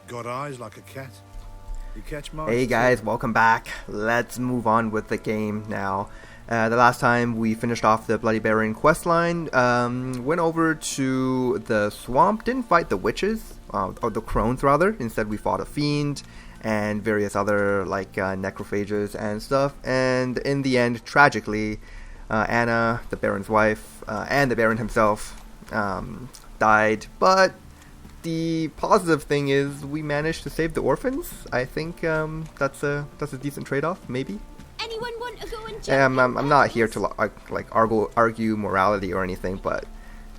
Got eyes like a cat. You catch mice. Hey guys, welcome back. Let's move on with the game now. The last time we finished off the Bloody Baron questline, went over to the swamp, didn't fight the witches, or the crones rather. Instead we fought a fiend and various other like necrophages and stuff. And in the end, tragically, Anna, the Baron's wife, and the Baron himself died. But the positive thing is we managed to save the orphans. I think that's a decent trade-off, maybe. Anyone want to go and check? I'm not here to argue morality or anything, but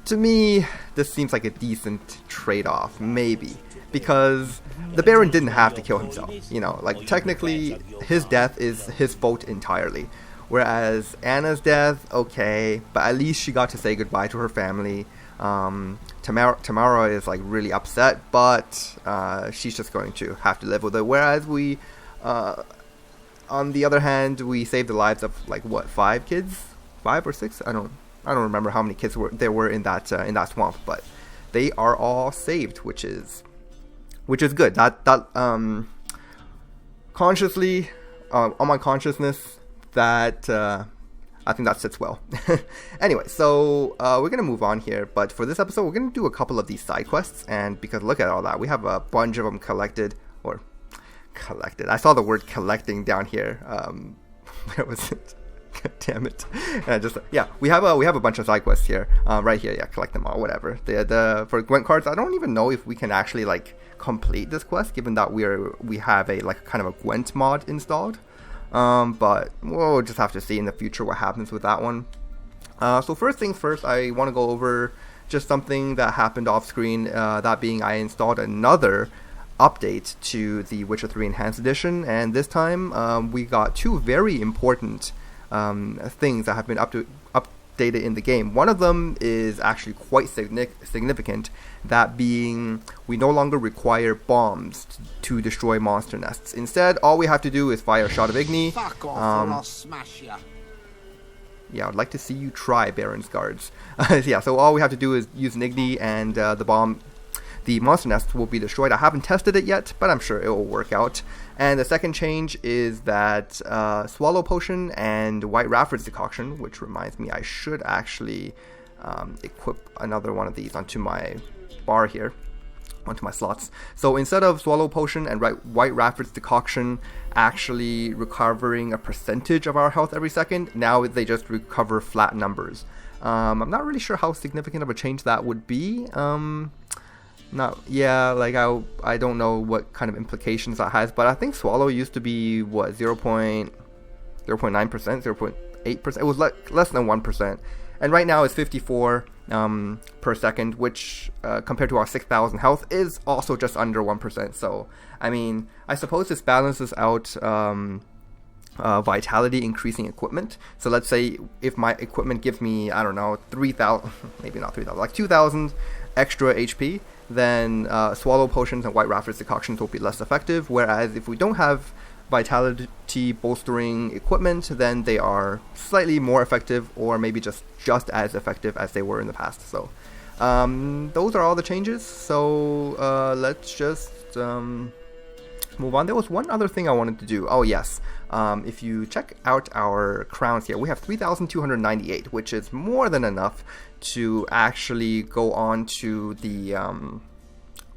to me this seems like a decent trade-off, maybe, because the Baron didn't have to kill himself. You know, like technically his death is his fault entirely, whereas Anna's death, okay, but at least she got to say goodbye to her family. Tamara is like really upset, but she's just going to have to live with it. Whereas we, on the other hand, we saved the lives of like what, 5 kids, 5 or 6? I don't remember how many kids there were in that swamp, but they are all saved, which is good. That consciously, on my consciousness, that. I think that sits well. Anyway, so we're going to move on here. But for this episode, we're going to do a couple of these side quests. And because look at all that. We have a bunch of them collected. I saw the word collecting down here. Where was it? God damn it. We have a bunch of side quests here. Right here. Yeah, collect them all. Whatever. For Gwent cards, I don't even know if we can actually like complete this quest. Given that we have a like kind of a Gwent mod installed. But we'll just have to see in the future what happens with that one. So first things first, I want to go over just something that happened off screen, that being I installed another update to the Witcher 3 Enhanced Edition, and this time we got 2 very important things that have been updated in the game. One of them is actually quite significant, that being we no longer require bombs to destroy monster nests. Instead, all we have to do is fire a shot of Igni. Fuck off or I'll smash ya. Yeah, I'd like to see you try, Baron's guards. Yeah, so all we have to do is use an Igni and the monster nest will be destroyed. I haven't tested it yet, but I'm sure it will work out. And the second change is that Swallow Potion and White Rafford's Decoction, which reminds me I should actually equip another one of these onto my bar here, onto my slots. So instead of Swallow Potion and White Rafford's Decoction actually recovering a percentage of our health every second, now they just recover flat numbers. I'm not really sure how significant of a change that would be. I don't know what kind of implications that has, but I think Swallow used to be what, 0.9%, 0.8%. It was less than 1%, and right now it's 54 per second, which compared to our 6,000 health is also just under 1%. So I mean, I suppose this balances out vitality increasing equipment. So let's say if my equipment gives me, I don't know, 3,000, maybe not 3,000, like 2,000 extra HP, then Swallow Potions and White Rafford's Decoctions will be less effective, whereas if we don't have vitality bolstering equipment, then they are slightly more effective, or maybe just as effective as they were in the past. So those are all the changes, so let's just move on. There was one other thing I wanted to do. Oh yes, if you check out our crowns here, we have 3,298, which is more than enough to actually go on to the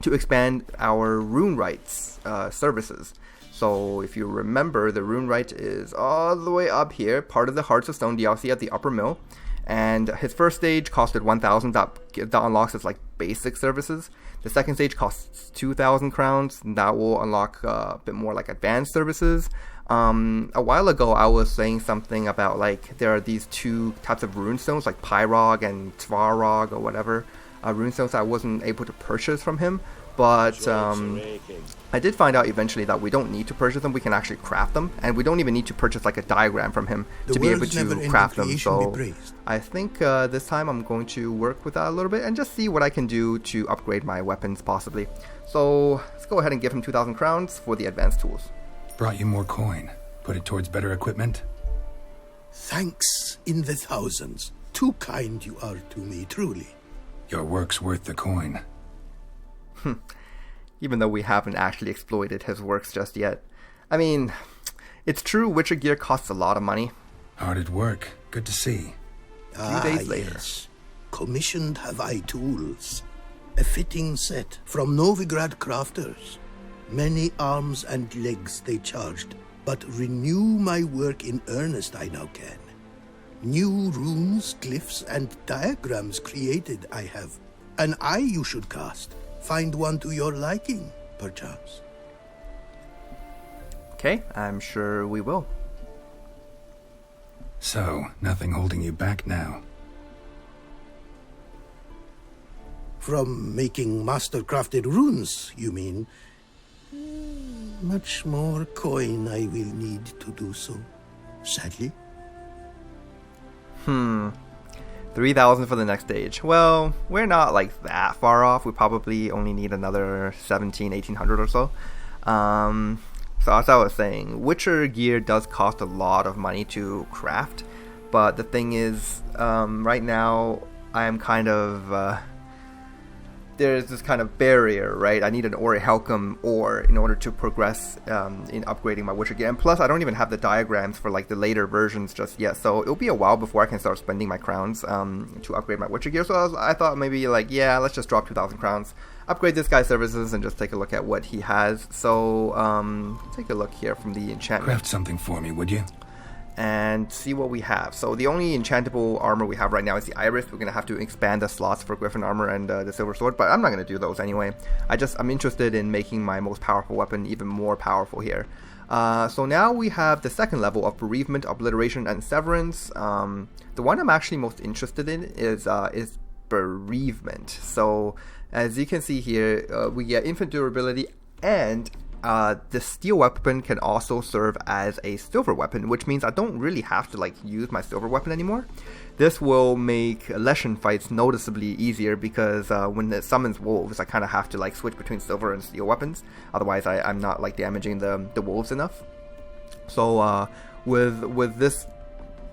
to expand our runewright services. So if you remember, the runewright is all the way up here, part of the Hearts of Stone DLC at the upper mill, and his first stage costed 1,000. That unlocks as like basic services. The second stage costs 2,000 crowns, and that will unlock a bit more like advanced services. A while ago, I was saying something about like there are these 2 types of runestones, like Pyrog and Svarog or whatever, runestones I wasn't able to purchase from him. But I did find out eventually that we don't need to purchase them. We can actually craft them, and we don't even need to purchase like a diagram from him to be able to craft them. So I think this time I'm going to work with that a little bit and just see what I can do to upgrade my weapons possibly. So let's go ahead and give him 2,000 crowns for the advanced tools. Brought you more coin. Put it towards better equipment? Thanks in the thousands. Too kind you are to me, truly. Your work's worth the coin. even though we haven't actually exploited his works just yet. I mean, it's true Witcher gear costs a lot of money. Hard at work. Good to see. 3 days later. Yes. Commissioned have I tools. A fitting set from Novigrad crafters. Many arms and legs they charged, but renew my work in earnest I now can. New runes, glyphs, and diagrams created I have. An eye you should cast. Find one to your liking, perchance. Okay, I'm sure we will. So, nothing holding you back now. From making master-crafted runes, you mean? Much more coin I will need to do so, sadly. 3,000 for the next stage. Well, we're not like that far off. We probably only need another 1,800 or so. So as I was saying, Witcher gear does cost a lot of money to craft, but the thing is, right now I am kind of there's this kind of barrier, right? I need an orichalcum ore in order to progress in upgrading my Witcher gear. And plus, I don't even have the diagrams for like the later versions just yet. So it'll be a while before I can start spending my crowns to upgrade my Witcher gear. So I thought maybe like, yeah, let's just drop 2,000 crowns, upgrade this guy's services, and just take a look at what he has. So take a look here from the enchantment. Craft something for me, would you? And see what we have. So the only enchantable armor we have right now is the Iris. We're going to have to expand the slots for Griffin armor and the Silver Sword, but I'm not going to do those anyway. I'm interested in making my most powerful weapon even more powerful here. So now we have the second level of Bereavement, Obliteration, and Severance. The one I'm actually most interested in is Bereavement. So as you can see here, we get infinite durability, and the steel weapon can also serve as a silver weapon, which means I don't really have to like use my silver weapon anymore. This will make Leshen fights noticeably easier because when it summons wolves, I kind of have to like switch between silver and steel weapons. Otherwise, I'm not like damaging the wolves enough. So with this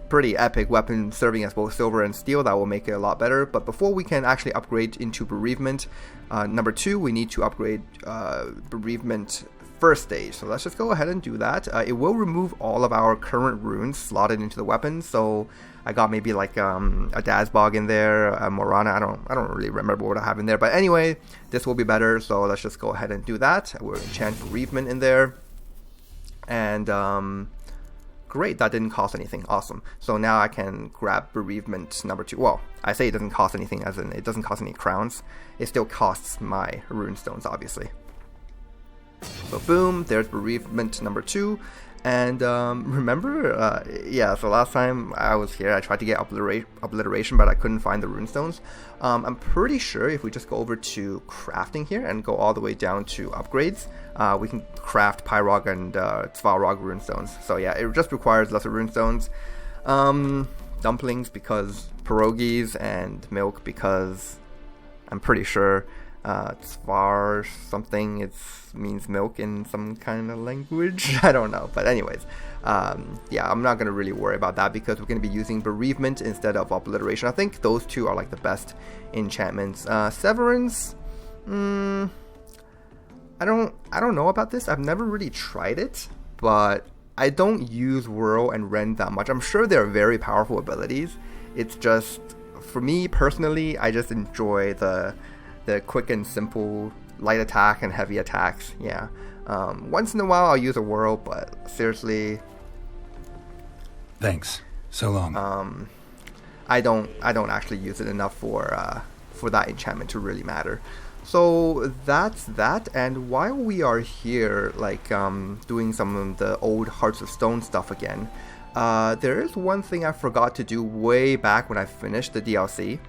pretty epic weapon serving as both silver and steel, that will make it a lot better. But before we can actually upgrade into Bereavement, number 2, we need to upgrade Bereavement first stage. So let's just go ahead and do that. It will remove all of our current runes slotted into the weapon. So I got maybe like a Dazbog in there, a Morana. I don't really remember what I have in there. But anyway, this will be better. So let's just go ahead and do that. We'll enchant Bereavement in there. And great, that didn't cost anything. Awesome. So now I can grab Bereavement number 2. Well, I say it doesn't cost anything as in it doesn't cost any crowns. It still costs my runestones, obviously. So boom, there's Bereavement number 2. And remember, so last time I was here, I tried to get Obliteration, but I couldn't find the runestones. I'm pretty sure if we just go over to crafting here and go all the way down to upgrades, we can craft Pyrog and Svarog runestones. So yeah, it just requires lesser runestones. Dumplings because pierogies, and milk because I'm pretty sure Svar something, it means milk in some kind of language. I don't know, but anyways, yeah, I'm not going to really worry about that because we're going to be using Bereavement instead of Obliteration. I think those two are like the best enchantments. Severance, I don't know about this. I've never really tried it, but I don't use Whirl and Rend that much. I'm sure they're very powerful abilities. It's just, for me personally, I just enjoy the quick and simple light attack and heavy attacks. Yeah, once in a while I'll use a Whirl, but seriously, thanks. So long. I don't actually use it enough for that enchantment to really matter. So that's that. And while we are here, like doing some of the old Hearts of Stone stuff again, there is one thing I forgot to do way back when I finished the DLC.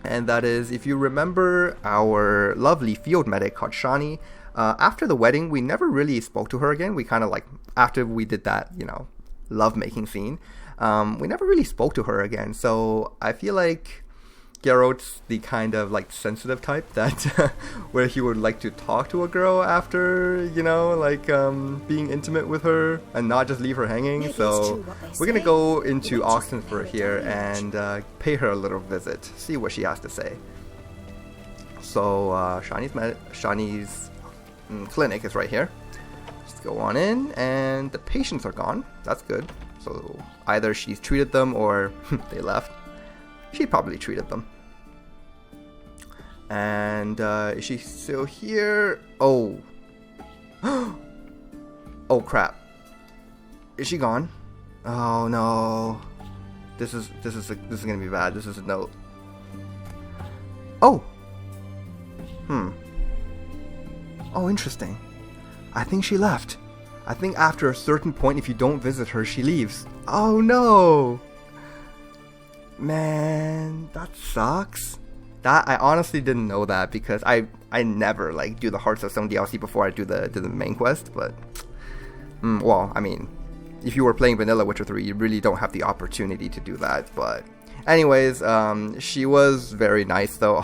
And that is, if you remember our lovely field medic called Shani, after the wedding, we never really spoke to her again. We kind of like, after we did that, love-making scene, we never really spoke to her again. So I feel like Geralt's the kind of like sensitive type that where he would like to talk to a girl after, being intimate with her and not just leave her hanging. Maybe so we're gonna go into Oxenford here and pay her a little visit, see what she has to say. So Shani's clinic is right here. Just go on in, and the patients are gone. That's good. So either she's treated them or they left. She probably treated them. And is she still here? Oh. Oh crap. Is she gone? Oh no. This is gonna be bad. This is a note. Oh. Oh, interesting. I think she left. I think after a certain point, if you don't visit her, she leaves. Oh no. Man, that sucks. That I honestly didn't know that because I never like do the Hearts of Stone DLC before I do the main quest. But well, I mean, if you were playing vanilla Witcher 3, you really don't have the opportunity to do that. But anyways, she was very nice though.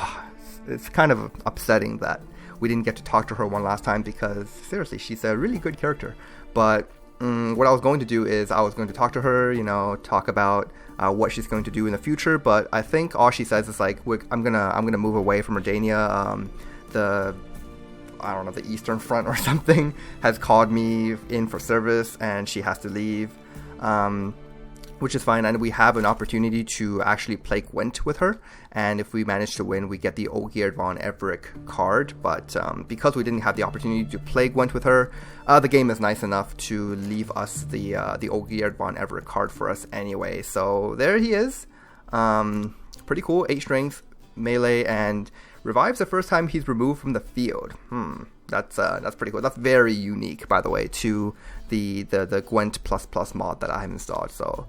It's kind of upsetting that we didn't get to talk to her one last time because seriously, she's a really good character. But what I was going to do is I was going to talk to her, you know, talk about what she's going to do in the future. But I think all she says is like, I'm gonna move away from Redania. I don't know, the Eastern Front or something has called me in for service, and she has to leave, which is fine. And we have an opportunity to actually play Gwent with her, and if we manage to win, we get the Ogierd von Everick card. But because we didn't have the opportunity to play Gwent with her, the game is nice enough to leave us the Ogierd von Everick card for us anyway. So there he is. Pretty cool. 8 strength, melee, and revives the first time he's removed from the field. That's pretty cool. That's very unique, by the way, to the Gwent ++ mod that I have installed. So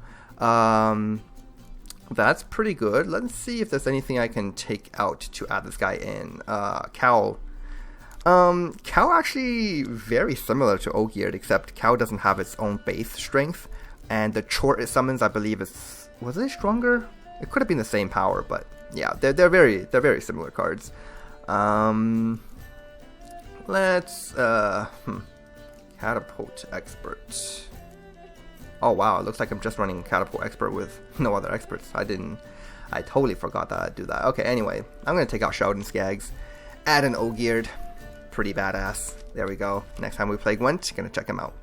that's pretty good. Let's see if there's anything I can take out to add this guy in. Cow. Cow actually very similar to Ogierd, except Cow doesn't have its own base strength, and the chort it summons, I believe, was it stronger? It could have been the same power, but yeah, they're very similar cards. Let's Catapult Expert. Oh wow, it looks like I'm just running Catapult Expert with no other experts. I totally forgot that I'd do that. Okay, anyway, I'm gonna take out Shouting Skags, add an Ogierd. Pretty badass. There we go. Next time we play Gwent, gonna check him out.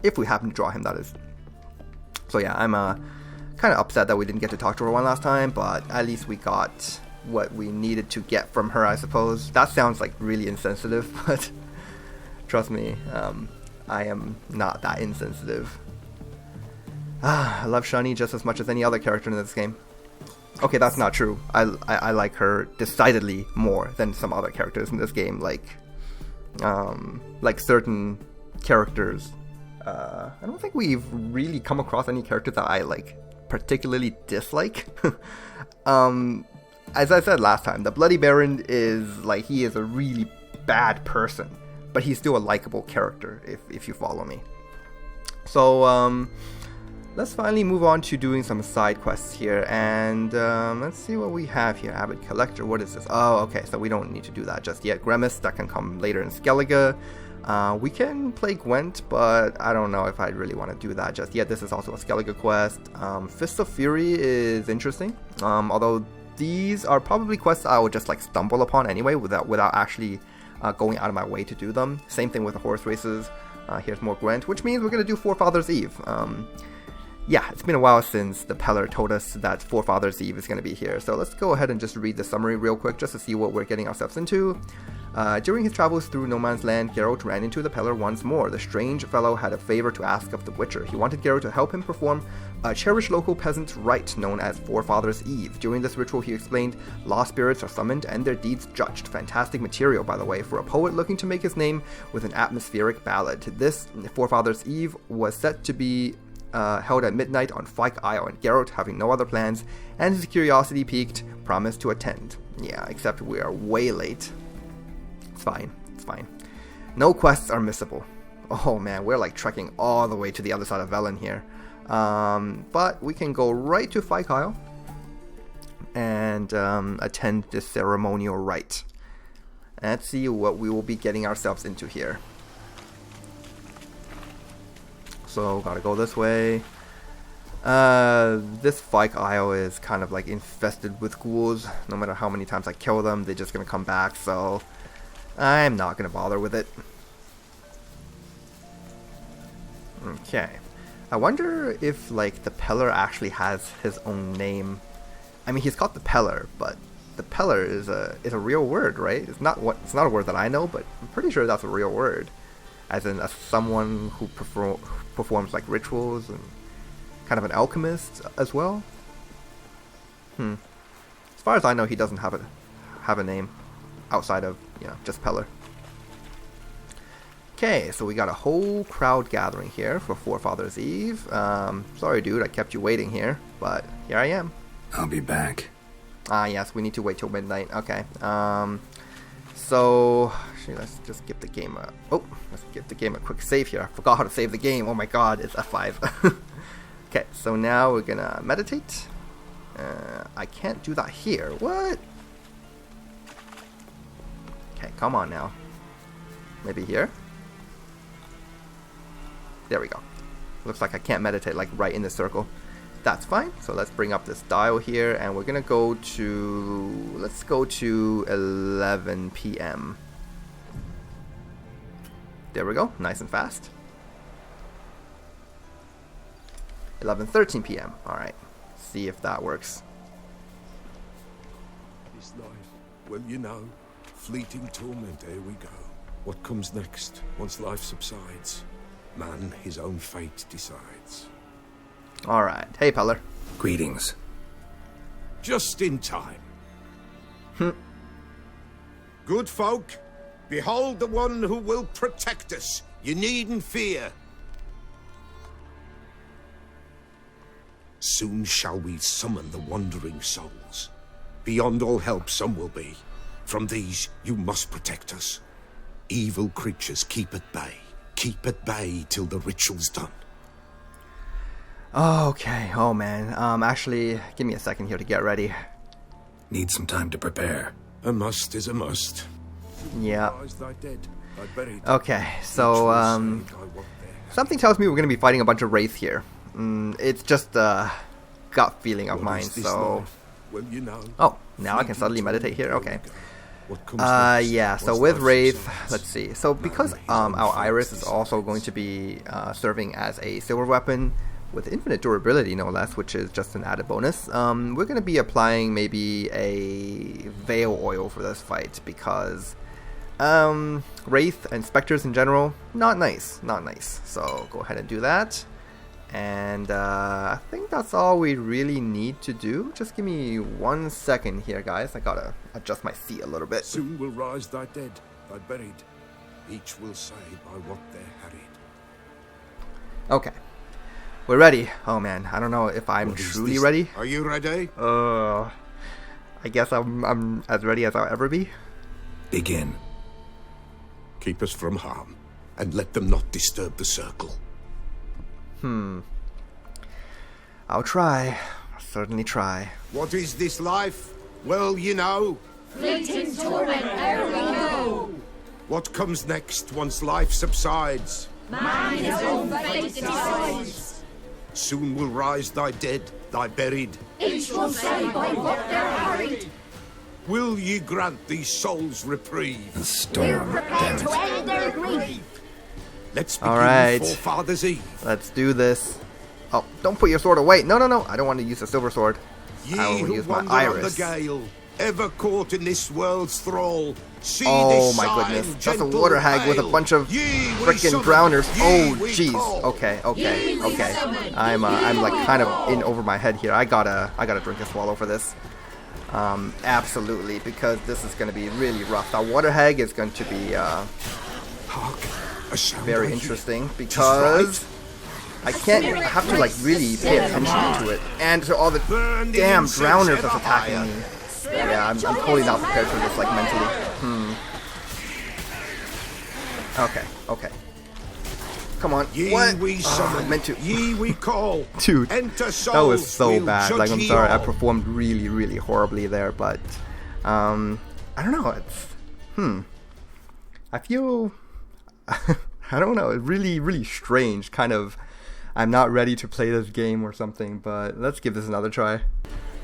If we happen to draw him, that is. So yeah, I'm kind of upset that we didn't get to talk to her one last time, but at least we got what we needed to get from her, I suppose. That sounds like really insensitive, but trust me, I am not that insensitive. I love Shani just as much as any other character in this game. Okay, that's not true. I like her decidedly more than some other characters in this game, like certain characters. I don't think we've really come across any character that I like particularly dislike. As I said last time, the Bloody Baron is like, he is a really bad person, but he's still a likable character if you follow me. So let's finally move on to doing some side quests here, and let's see what we have here. Avid Collector, what is this? Oh, okay, so we don't need to do that just yet. Grimace, that can come later in Skellige. We can play Gwent, but I don't know if I really want to do that just yet. This is also a Skellige quest. Fist of Fury is interesting, although these are probably quests I would just like stumble upon anyway without actually going out of my way to do them. Same thing with the horse races. Here's more Gwent, which means we're going to do Forefather's Eve. Yeah, it's been a while since the Pellar told us that Forefather's Eve is going to be here, so let's go ahead and just read the summary real quick just to see what we're getting ourselves into. During his travels through No Man's Land, Geralt ran into the Pellar once more. The strange fellow had a favor to ask of the Witcher. He wanted Geralt to help him perform a cherished local peasant's rite known as Forefather's Eve. During this ritual, he explained, lost spirits are summoned and their deeds judged. Fantastic material, by the way, for a poet looking to make his name with an atmospheric ballad. This Forefather's Eve was set to be held at midnight on Fyke Isle, and Geralt, having no other plans and his curiosity piqued, promised to attend. Yeah, except we are way late. It's fine. No quests are missable. Oh man, we're like trekking all the way to the other side of Velen here. But we can go right to Fyke Isle and attend this ceremonial rite. Let's see what we will be getting ourselves into here. So, gotta go this way. This Fyke Isle is kind of like infested with ghouls. No matter how many times I kill them, they're just gonna come back, so I'm not gonna bother with it. Okay. I wonder if like the Pellar actually has his own name. I mean, he's called the Pellar, but the Pellar is a real word, right? It's not a word that I know, but I'm pretty sure that's a real word, as in someone who performs like rituals and kind of an alchemist as well. As far as I know, he doesn't have a name outside of just Pellar. Okay, so we got a whole crowd gathering here for Forefather's Eve. Sorry, dude, I kept you waiting here, but here I am. I'll be back. Ah, yes, we need to wait till midnight. Okay. So actually, let's just give the game a quick save here. I forgot how to save the game. Oh my god, it's F5. Okay, so now we're gonna meditate. I can't do that here. What? Okay, come on now. Maybe here? There we go. Looks like I can't meditate like right in the circle. That's fine. So let's bring up this dial here, and we're gonna go to, let's go to 11 p.m. There we go, nice and fast. 11:13 p.m. All right, see if that works. This life, well, you know, fleeting torment. Here we go. What comes next once life subsides? Man, his own fate decides. All right, hey Pellar. Greetings. Just in time. Good folk, behold the one who will protect us. You needn't fear. Soon shall we summon the wandering souls. Beyond all help some will be. From these you must protect us. Evil creatures keep at bay. Keep at bay till the ritual's done. Okay, oh man. Actually, give me a second here to get ready. Need some time to prepare. A must is a must. Yeah. Rise thy dead, thy buried. Okay, so something tells me we're gonna be fighting a bunch of wraiths here. It's just a gut feeling of mine. So, well, you know, oh, now I can suddenly meditate here. Okay. What comes next? Yeah. So What's with life wraith, subsides? let's see. So because our iris is also going to be serving as a silver weapon with infinite durability, no less, which is just an added bonus. We're going to be applying maybe a veil oil for this fight because wraith and specters in general, not nice. So go ahead and do that. And I think that's all we really need to do. Just give me 1 second here, guys. I gotta adjust my seat a little bit. Soon will rise thy dead, thy buried. Each will say by what they're harried. Okay. We're ready. Oh man, I don't know if I'm What is truly this? ready. Are you ready? I guess I'm as ready as I'll ever be. Begin. Keep us from harm, and let them not disturb the circle. I'll try. I'll certainly try. What is this life? Well, you know. Fleeting torment, ere we go. What comes next once life subsides? Man his own fate decides. Soon will rise thy dead, thy buried. Each will say by what they're harried. Will ye grant these souls reprieve? The We're storm, prepared damn to it. end their grief. Let's begin Alright. Forefather's Eve. Let's do this. Oh, don't put your sword away. No. I don't want to use a silver sword. Ye I will who use my wander on the iris. gale, ever caught in this world's thrall, see Oh this my sign, goodness. That's a gentle water hag with a hail. bunch of Ye we frickin' summon, drowners. ye Oh we jeez. call. Okay. I'm like kind of in over my head here. I gotta drink a swallow for this. Absolutely, because this is gonna be really rough. That water hag is going to be Hark, a sound very I hear. interesting 'Tis because right. I have to like really pay attention to it, and to all the Burn the damn incense drowners ever that's attacking higher. me. Yeah, I'm totally not prepared for this like mentally. Okay. Come on. Ye What? we I summon, meant to. ye we call. Dude, Enter souls, that was so we'll bad. Like, I'm judge ye sorry, I all. performed really horribly there, but I don't know. It's I feel I don't know. It's really strange. Kind of. I'm not ready to play this game or something, but let's give this another try.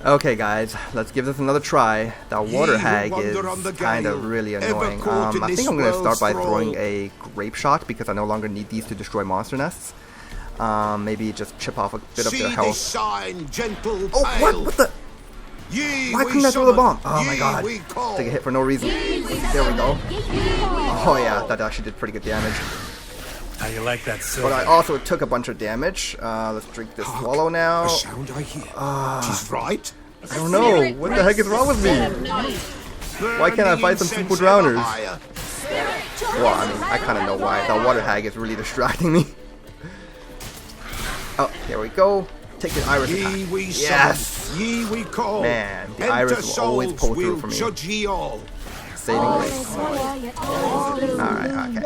Okay, guys, let's give this another try. That water Ye who hag wander on the is kind of gale, really ever annoying. caught in I this think I'm going to start world's by thrall. throwing a grape shot because I no longer need these to destroy monster nests. Maybe just chip off a bit of See their this health. sign, gentle Oh, what? pale. What the? Ye Why we couldn't I throw the summon, bomb? Oh my ye god. we call. Take a hit for no reason. There we go. Oh yeah, that actually did pretty good damage. How you like that silver? But I also took a bunch of damage. Let's drink this Hark, swallow now. A sound I hear. 'Tis right. I don't know. What the heck is wrong with me? Why can't I fight some simple drowners? Well, I mean, I kind of know why. The water hag is really distracting me. Oh, here we go. Take an iris attack. Ye we Yes! summon, ye we call. Man, the Enter iris will always souls, pull through we'll for me. judge ye all. Saving grace. Alright, okay.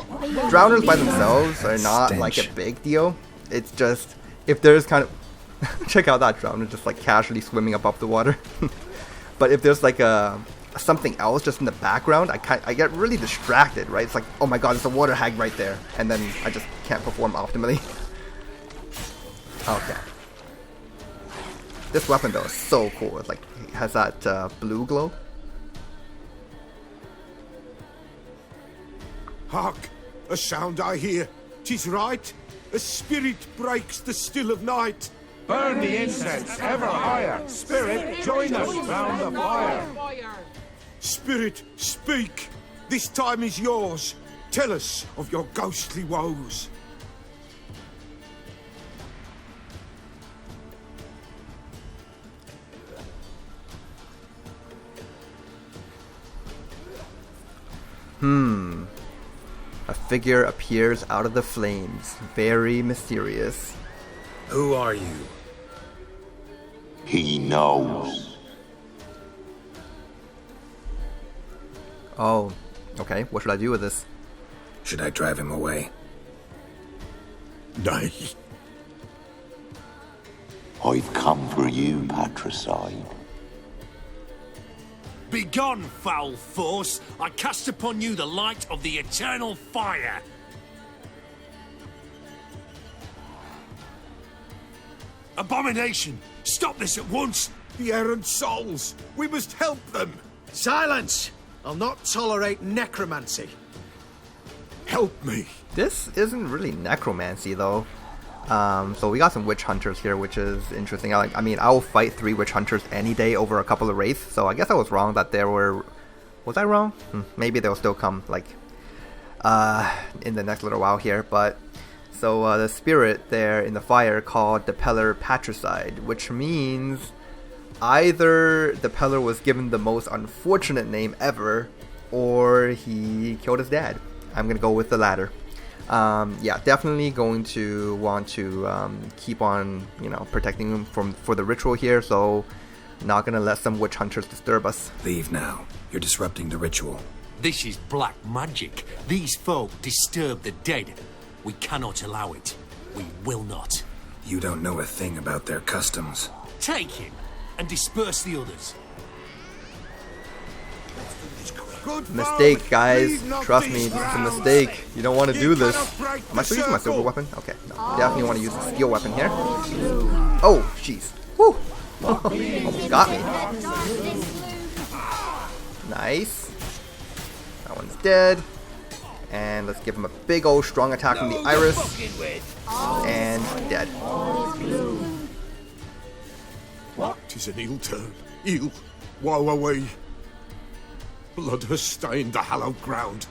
Drowners by themselves are not like a big deal. It's just, if there's kind of... check out that drowner just like casually swimming above the water. But if there's like something else just in the background, I get really distracted, right? It's like, oh my god, there's a water hag right there. And then I just can't perform optimally. Okay. This weapon though is so cool. It's like, it has that blue glow. Hark, a sound I hear. 'Tis right. A spirit breaks the still of night. Burn the incense ever higher. Spirit, join us round the fire. Spirit, speak. This time is yours. Tell us of your ghostly woes. A figure appears out of the flames. Very mysterious. Who are you? He knows. Oh, okay. What should I do with this? Should I drive him away? Nay. I've come for you, patricide. Begone, foul force! I cast upon you the light of the eternal fire! Abomination! Stop this at once! The errant souls. We must help them. Silence! I'll not tolerate necromancy. Help me. This isn't really necromancy though. So we got some witch hunters here, which is interesting. I mean, I'll fight 3 witch hunters any day over a couple of wraiths. So I guess I was wrong that there were. Was I wrong? Maybe they'll still come like in the next little while here. But so the spirit there in the fire called the Pellar patricide, which means either the Pellar was given the most unfortunate name ever, or he killed his dad. I'm gonna go with the latter. Yeah, definitely going to want to keep on, protecting him for the ritual here. So, not gonna let some witch hunters disturb us. Leave now. You're disrupting the ritual. This is black magic. These folk disturb the dead. We cannot allow it. We will not. You don't know a thing about their customs. Take him and disperse the others. Good Mistake, folk, guys. leave not Trust these me, this is a grounds. mistake. You don't want to do this. cannot break Am I the still using my silver circle. weapon? Okay, no. Definitely want to use a steel weapon here. Oh, jeez. Whew. Almost got me. Nice. That one's dead. And let's give him a big old strong attack from the iris. And dead. 'Tis an ill turn. Ill. Woe away. Blood has stained the hallowed ground.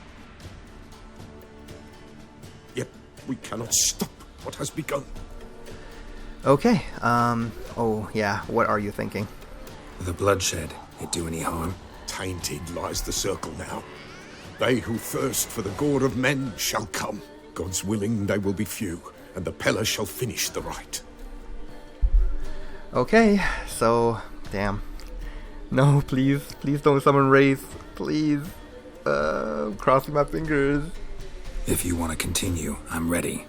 Yet we cannot stop what has begun. Okay, oh yeah, what are you thinking? The bloodshed, it do any harm? Tainted lies the circle now. They who thirst for the gore of men shall come. God's willing they will be few, and the Pellar shall finish the rite. Okay, so, damn. No, please don't summon Wraith, please. I'm crossing my fingers. If you want to continue, I'm ready.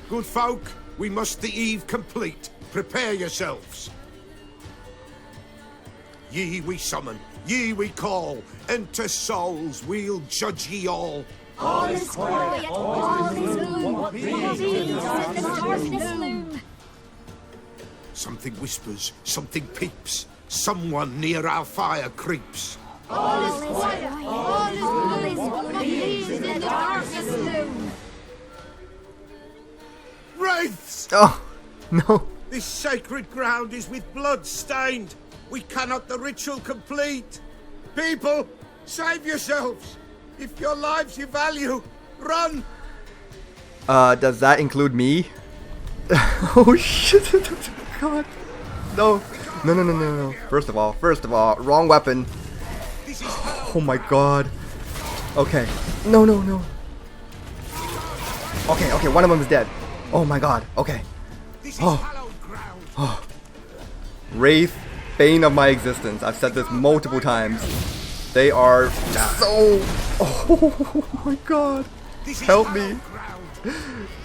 Good folk, we must the eve complete. Prepare yourselves. Ye we summon, ye we call. Enter souls, we'll judge ye all. All is quiet, all is gloom. Beings in the darkness loom. Something whispers, something peeps. Someone near our fire creeps. All is quiet, all is gloom. Beings in the darkness loom. Oh, no. This sacred ground is with blood stained. We cannot the ritual complete. People, save yourselves. If your lives you value, run. Does that include me? Oh shit! God, no, no, no, no, no, no. First of all, wrong weapon. Oh my god. Okay, no, no, no. Okay, okay, one of them is dead. Oh my god. Okay. Oh, oh. Wraith, bane of my existence. I've said this multiple times. They are so. Oh my god. Help me.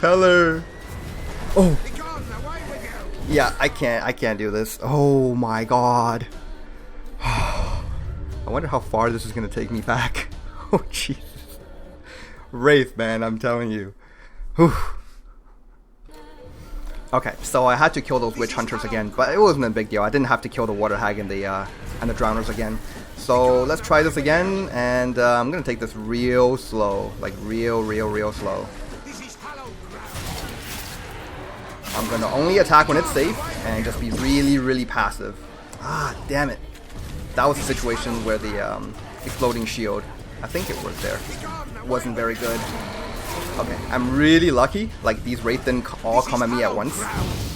Pellar. Oh. Yeah, I can't do this. Oh my god. I wonder how far this is gonna take me back. Oh Jesus. Wraith, man, I'm telling you. Whew. Okay, so I had to kill those witch hunters again, but it wasn't a big deal. I didn't have to kill the water hag and the drowners again. So let's try this again, and I'm gonna take this real slow, like real slow. I'm gonna only attack when it's safe and just be really passive. Ah, damn it! That was a situation where the exploding shield, I think it was there, wasn't very good. Okay, I'm really lucky. Like, these wraith didn't all come at me at once,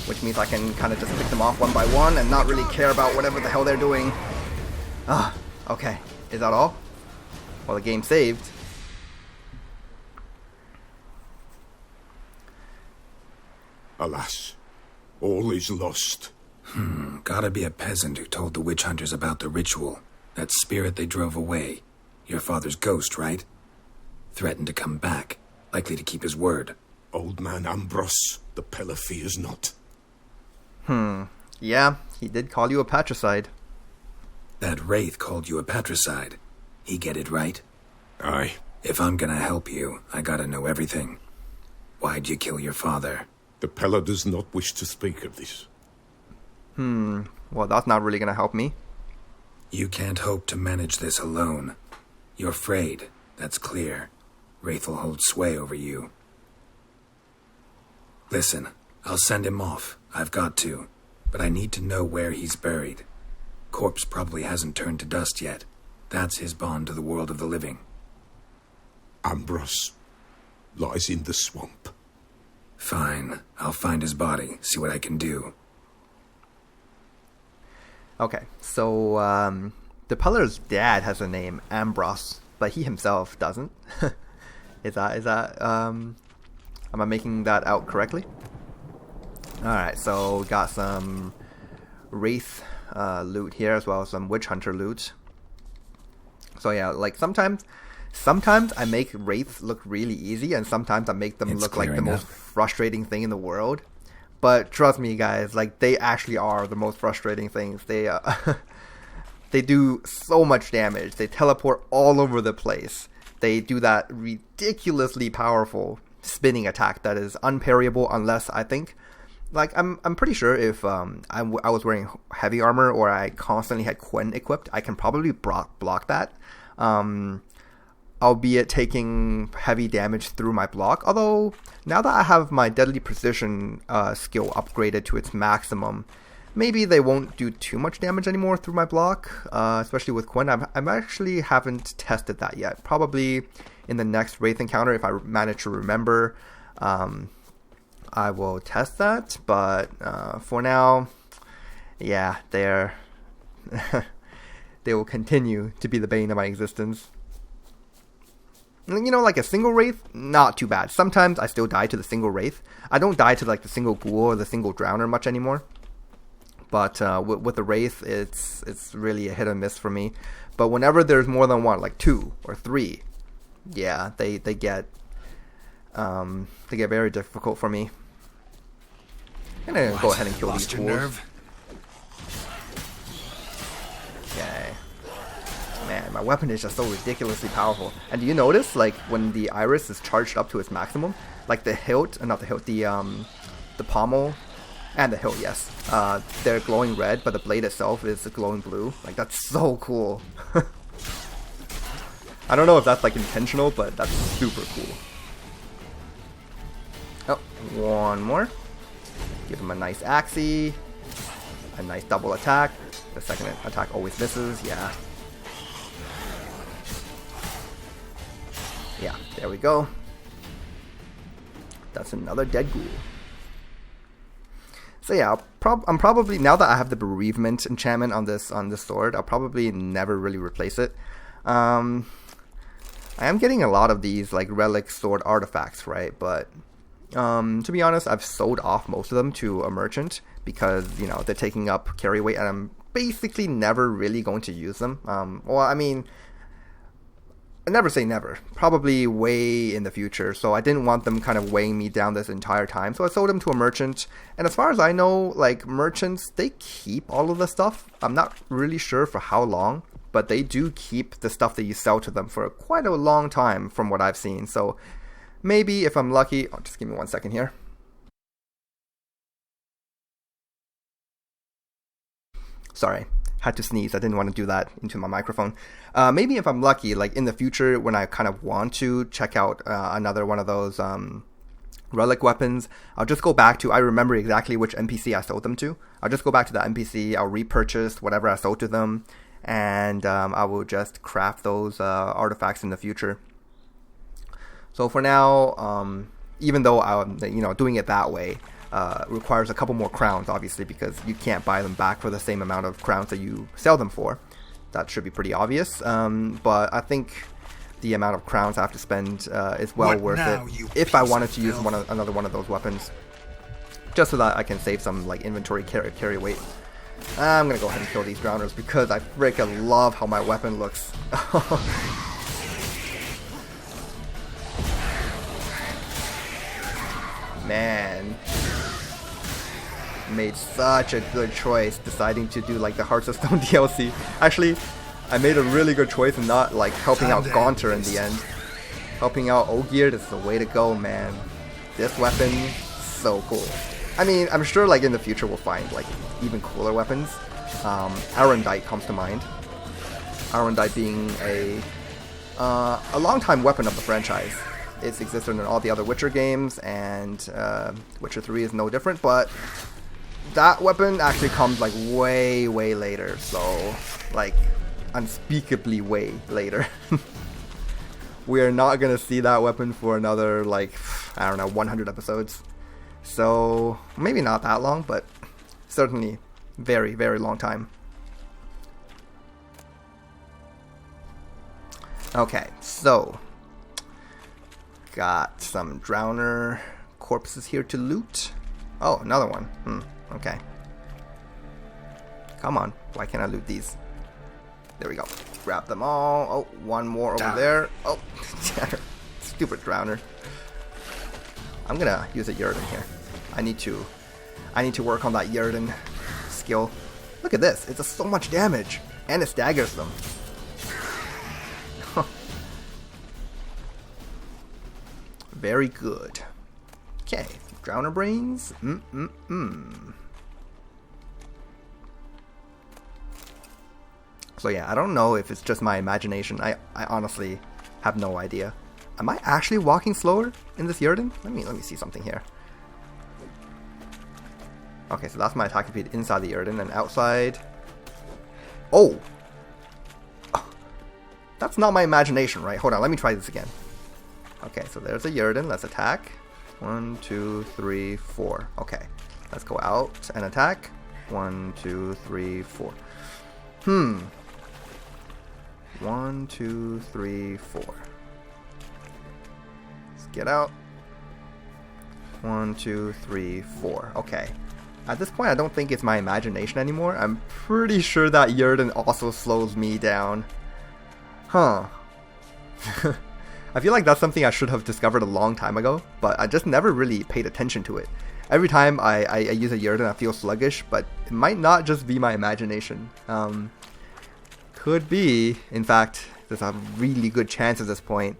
which means I can kind of just pick them off one by one and not really care about whatever the hell they're doing. Ah, okay. Is that all? Well, the game saved. Alas, all is lost. Gotta be a peasant who told the witch hunters about the ritual. That spirit they drove away. Your father's ghost, right? Threatened to come back. Likely to keep his word. Old man Ambrose, the Pellar fears not. Yeah, he did call you a patricide. That wraith called you a patricide. He get it right? Aye. If I'm gonna help you, I gotta know everything. Why'd you kill your father? The Pellar does not wish to speak of this. Well, that's not really gonna help me. You can't hope to manage this alone. You're afraid, that's clear. Wraith will hold sway over you. Listen, I'll send him off. I've got to. But I need to know where he's buried. Corpse probably hasn't turned to dust yet. That's his bond to the world of the living. Ambrose lies in the swamp. Fine. I'll find his body, see what I can do. Okay, so, the Pellar's dad has a name, Ambrose, but he himself doesn't. Is that, am I making that out correctly? Alright, so got some Wraith loot here, as well as some Witch Hunter loot. So yeah, like sometimes I make Wraiths look really easy, and sometimes I make them look like the most frustrating thing in the world. But trust me, guys, like, they actually are the most frustrating things. They they do so much damage. They teleport all over the place. They do that ridiculously powerful spinning attack that is unparryable unless, I think, like, I'm pretty sure if I was wearing heavy armor or I constantly had Quen equipped, I can probably block that. Albeit taking heavy damage through my block. Although, now that I have my Deadly Precision skill upgraded to its maximum, maybe they won't do too much damage anymore through my block, especially with Quen. I actually haven't tested that yet. Probably in the next Wraith encounter, if I manage to remember, I will test that. But for now, yeah, they will continue to be the bane of my existence. You know, like a single Wraith, not too bad. Sometimes I still die to the single Wraith. I don't die to like the single Ghoul or the single Drowner much anymore. But with the Wraith, it's really a hit or miss for me. But whenever there's more than one, like 2 or 3, yeah, they get very difficult for me. I'm gonna go ahead and kill these fools. Okay. Man, my weapon is just so ridiculously powerful. And do you notice, like, when the iris is charged up to its maximum, like the hilt, not the hilt, the pommel, and the hilt, yes, they're glowing red, but the blade itself is glowing blue. Like, that's so cool. I don't know if that's, like, intentional, but that's super cool. Oh, one more. Give him a nice axie. A nice double attack. The second attack always misses. Yeah. Yeah, there we go. That's another dead ghoul. So yeah, I'm probably, now that I have the bereavement enchantment on this sword, I'll probably never really replace it. I am getting a lot of these like relic sword artifacts, right? But to be honest, I've sold off most of them to a merchant because, you know, they're taking up carry weight and I'm basically never really going to use them. Well, I mean, I never say never, probably way in the future, so I didn't want them kind of weighing me down this entire time, so I sold them to a merchant. And as far as I know, like, merchants, they keep all of the stuff. I'm not really sure for how long, but they do keep the stuff that you sell to them for quite a long time from what I've seen. So maybe if I'm lucky, oh, just give me 1 second here. Sorry, had to sneeze. I didn't want to do that into my microphone. Maybe if I'm lucky, like in the future when I kind of want to check out another one of those relic weapons, I'll just go back to, I remember exactly which NPC I sold them to. I'll just go back to that NPC, I'll repurchase whatever I sold to them, and I will just craft those artifacts in the future. So for now, even though I'm, you know, doing it that way, requires a couple more crowns, obviously, because you can't buy them back for the same amount of crowns that you sell them for. That should be pretty obvious, but I think the amount of crowns I have to spend is well worth it if I wanted to use another one of those weapons, just so that I can save some like inventory carry weight. I'm gonna go ahead and kill these drowners because I freaking love how my weapon looks. Man, made such a good choice deciding to do like the Hearts of Stone DLC. Actually, I made a really good choice in not like helping out Gaunter in the end. Helping out Ogier is the way to go, man. This weapon, so cool. I mean, I'm sure like in the future we'll find like even cooler weapons. Arendite comes to mind. Arendite being a long-time weapon of the franchise. It's existed in all the other Witcher games, and Witcher 3 is no different, but that weapon actually comes like way later, so like unspeakably way later. We are not gonna see that weapon for another like, I don't know, 100 episodes. So maybe not that long, but certainly very long time. Okay, so got some drowner corpses here to loot. Oh, another one. Okay. Come on. Why can't I loot these? There we go. Grab them all. Oh, one more over there. Oh, stupid drowner. I'm gonna use a Yrden here. I need to work on that Yrden skill. Look at this. It does so much damage, and it staggers them. Very good. Okay, drowner brains. So yeah, I don't know if it's just my imagination. I honestly have no idea. Am I actually walking slower in this Yrden? Let me see something here. Okay, so that's my attack speed inside the Yrden, and outside. Oh! That's not my imagination, right? Hold on, let me try this again. Okay, so there's a Yrden. Let's attack. 1, 2, 3, 4. Okay, let's go out and attack. 1, 2, 3, 4. 1, 2, 3, 4. Let's get out. 1, 2, 3, 4. Okay. At this point, I don't think it's my imagination anymore. I'm pretty sure that Yrden also slows me down. Huh. I feel like that's something I should have discovered a long time ago, but I just never really paid attention to it. Every time I use a Yrden, I feel sluggish, but it might not just be my imagination. Could be, in fact, there's a really good chance at this point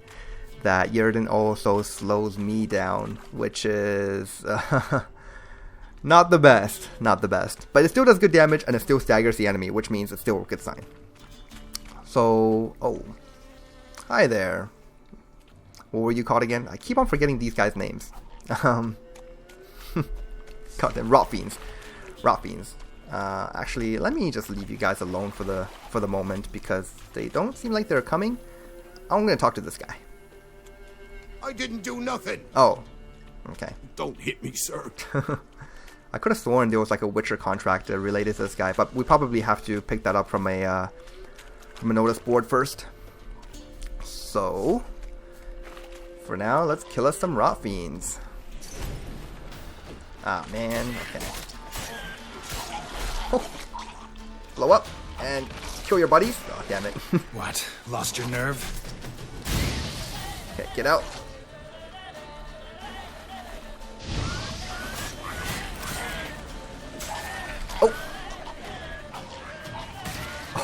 that Yrden also slows me down, which is not the best, but it still does good damage and it still staggers the enemy, which means it's still a good sign. So, oh, hi there. What were you called again? I keep on forgetting these guys' names. Goddamn rot fiends. Rot fiends. Actually, let me just leave you guys alone for the moment because they don't seem like they're coming. I'm gonna talk to this guy. I didn't do nothing. Oh, okay. Don't hit me, sir. I could have sworn there was like a Witcher contract related to this guy, but we probably have to pick that up from a notice board first. So, for now, let's kill us some rot fiends. Ah, man. Okay. Oh. Blow up and kill your buddies. Oh, damn it. What? Lost your nerve? Okay, get out. Oh.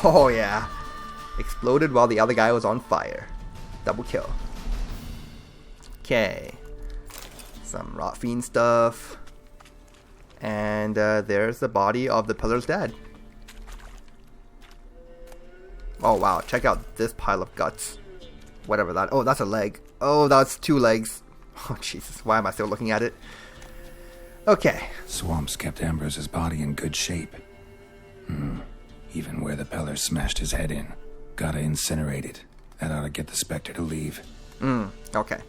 Oh, yeah. Exploded while the other guy was on fire. Double kill. Okay. Some rot fiend stuff. And there's the body of the Pellar's dad. Oh, wow. Check out this pile of guts. Whatever that... Oh, that's a leg. Oh, that's 2 legs. Oh, Jesus. Why am I still looking at it? Okay. Swamps kept Ambrose's body in good shape. Even where the Pellar smashed his head in. Gotta incinerate it. That ought to get the Spectre to leave. Okay.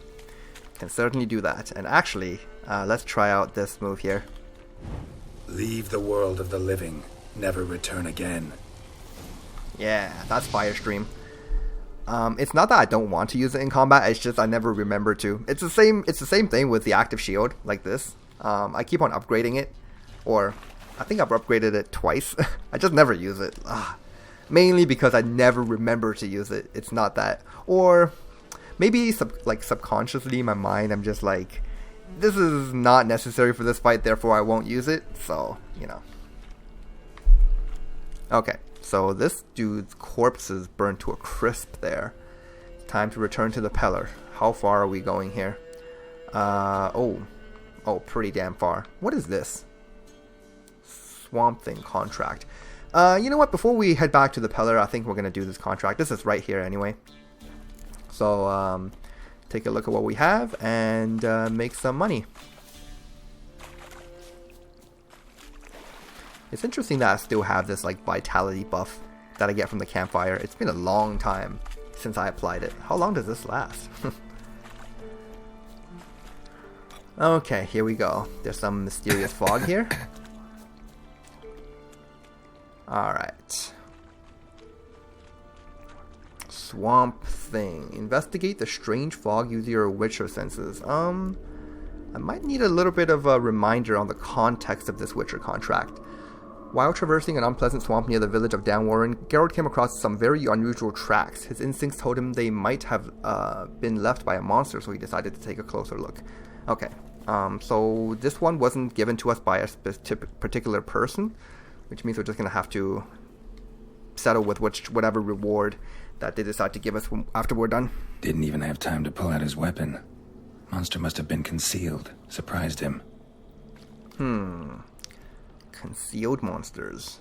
Can certainly do that. And actually, let's try out this move here. Leave the world of the living. Never return again. Yeah, that's Fire Stream. It's not that I don't want to use it in combat, it's just I never remember to. It's the same thing with the active shield, like this. I keep on upgrading it. Or, I think I've upgraded it twice. I just never use it. Mainly because I never remember to use it. It's not that. Or, maybe subconsciously in my mind, I'm just like, this is not necessary for this fight, therefore I won't use it. So, you know. Okay, so this dude's corpse is burnt to a crisp there. Time to return to the Pellar. How far are we going here? Oh, pretty damn far. What is this? Swamp Thing contract. You know what? Before we head back to the Pellar, I think we're going to do this contract. This is right here anyway. So, take a look at what we have and make some money. It's interesting that I still have this like vitality buff that I get from the campfire. It's been a long time since I applied it. How long does this last? Okay, here we go. There's some mysterious fog here. Alright. Swamp Thing. Investigate the strange fog using your Witcher senses. I might need a little bit of a reminder on the context of this Witcher contract. While traversing an unpleasant swamp near the village of Downwarren, Geralt came across some very unusual tracks. His instincts told him they might have been left by a monster, so he decided to take a closer look. Okay, so this one wasn't given to us by a particular person, which means we're just going to have to settle with whatever reward that they decide to give us after we're done. Didn't even have time to pull out his weapon. Monster must have been concealed. Surprised him. Concealed monsters.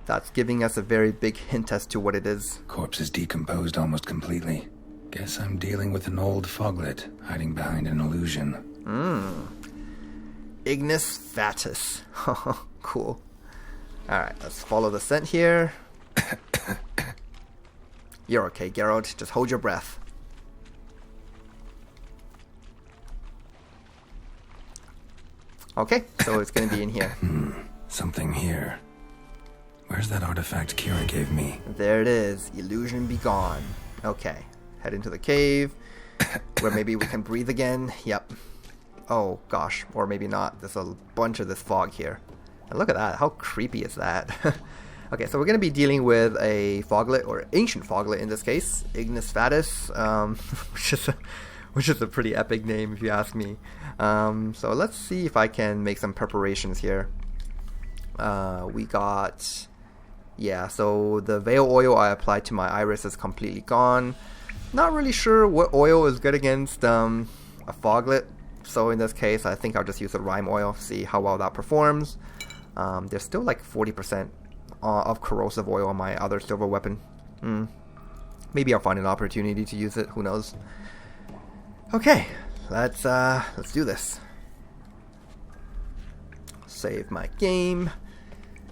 That's giving us a very big hint as to what it is. Corpse is decomposed almost completely. Guess I'm dealing with an old foglet, hiding behind an illusion. Ignis Fatus. Cool. Alright, let's follow the scent here. You're okay, Geralt. Just hold your breath. Okay, so it's going to be in here. Something here. Where's that artifact Kira gave me? There it is. Illusion be gone. Okay, head into the cave, where maybe we can breathe again. Yep. Oh, gosh. Or maybe not. There's a bunch of this fog here. And look at that. How creepy is that? Okay, so we're going to be dealing with a foglet, or ancient foglet in this case. Ignis Fatus, which is a pretty epic name if you ask me. So let's see if I can make some preparations here. We got... Yeah, so the veil oil I applied to my iris is completely gone. Not really sure what oil is good against a foglet. So in this case, I think I'll just use the rime oil, see how well that performs. There's still like 40% of corrosive oil on my other silver weapon. Maybe I'll find an opportunity to use it, who knows. Okay, let's do this. Save my game.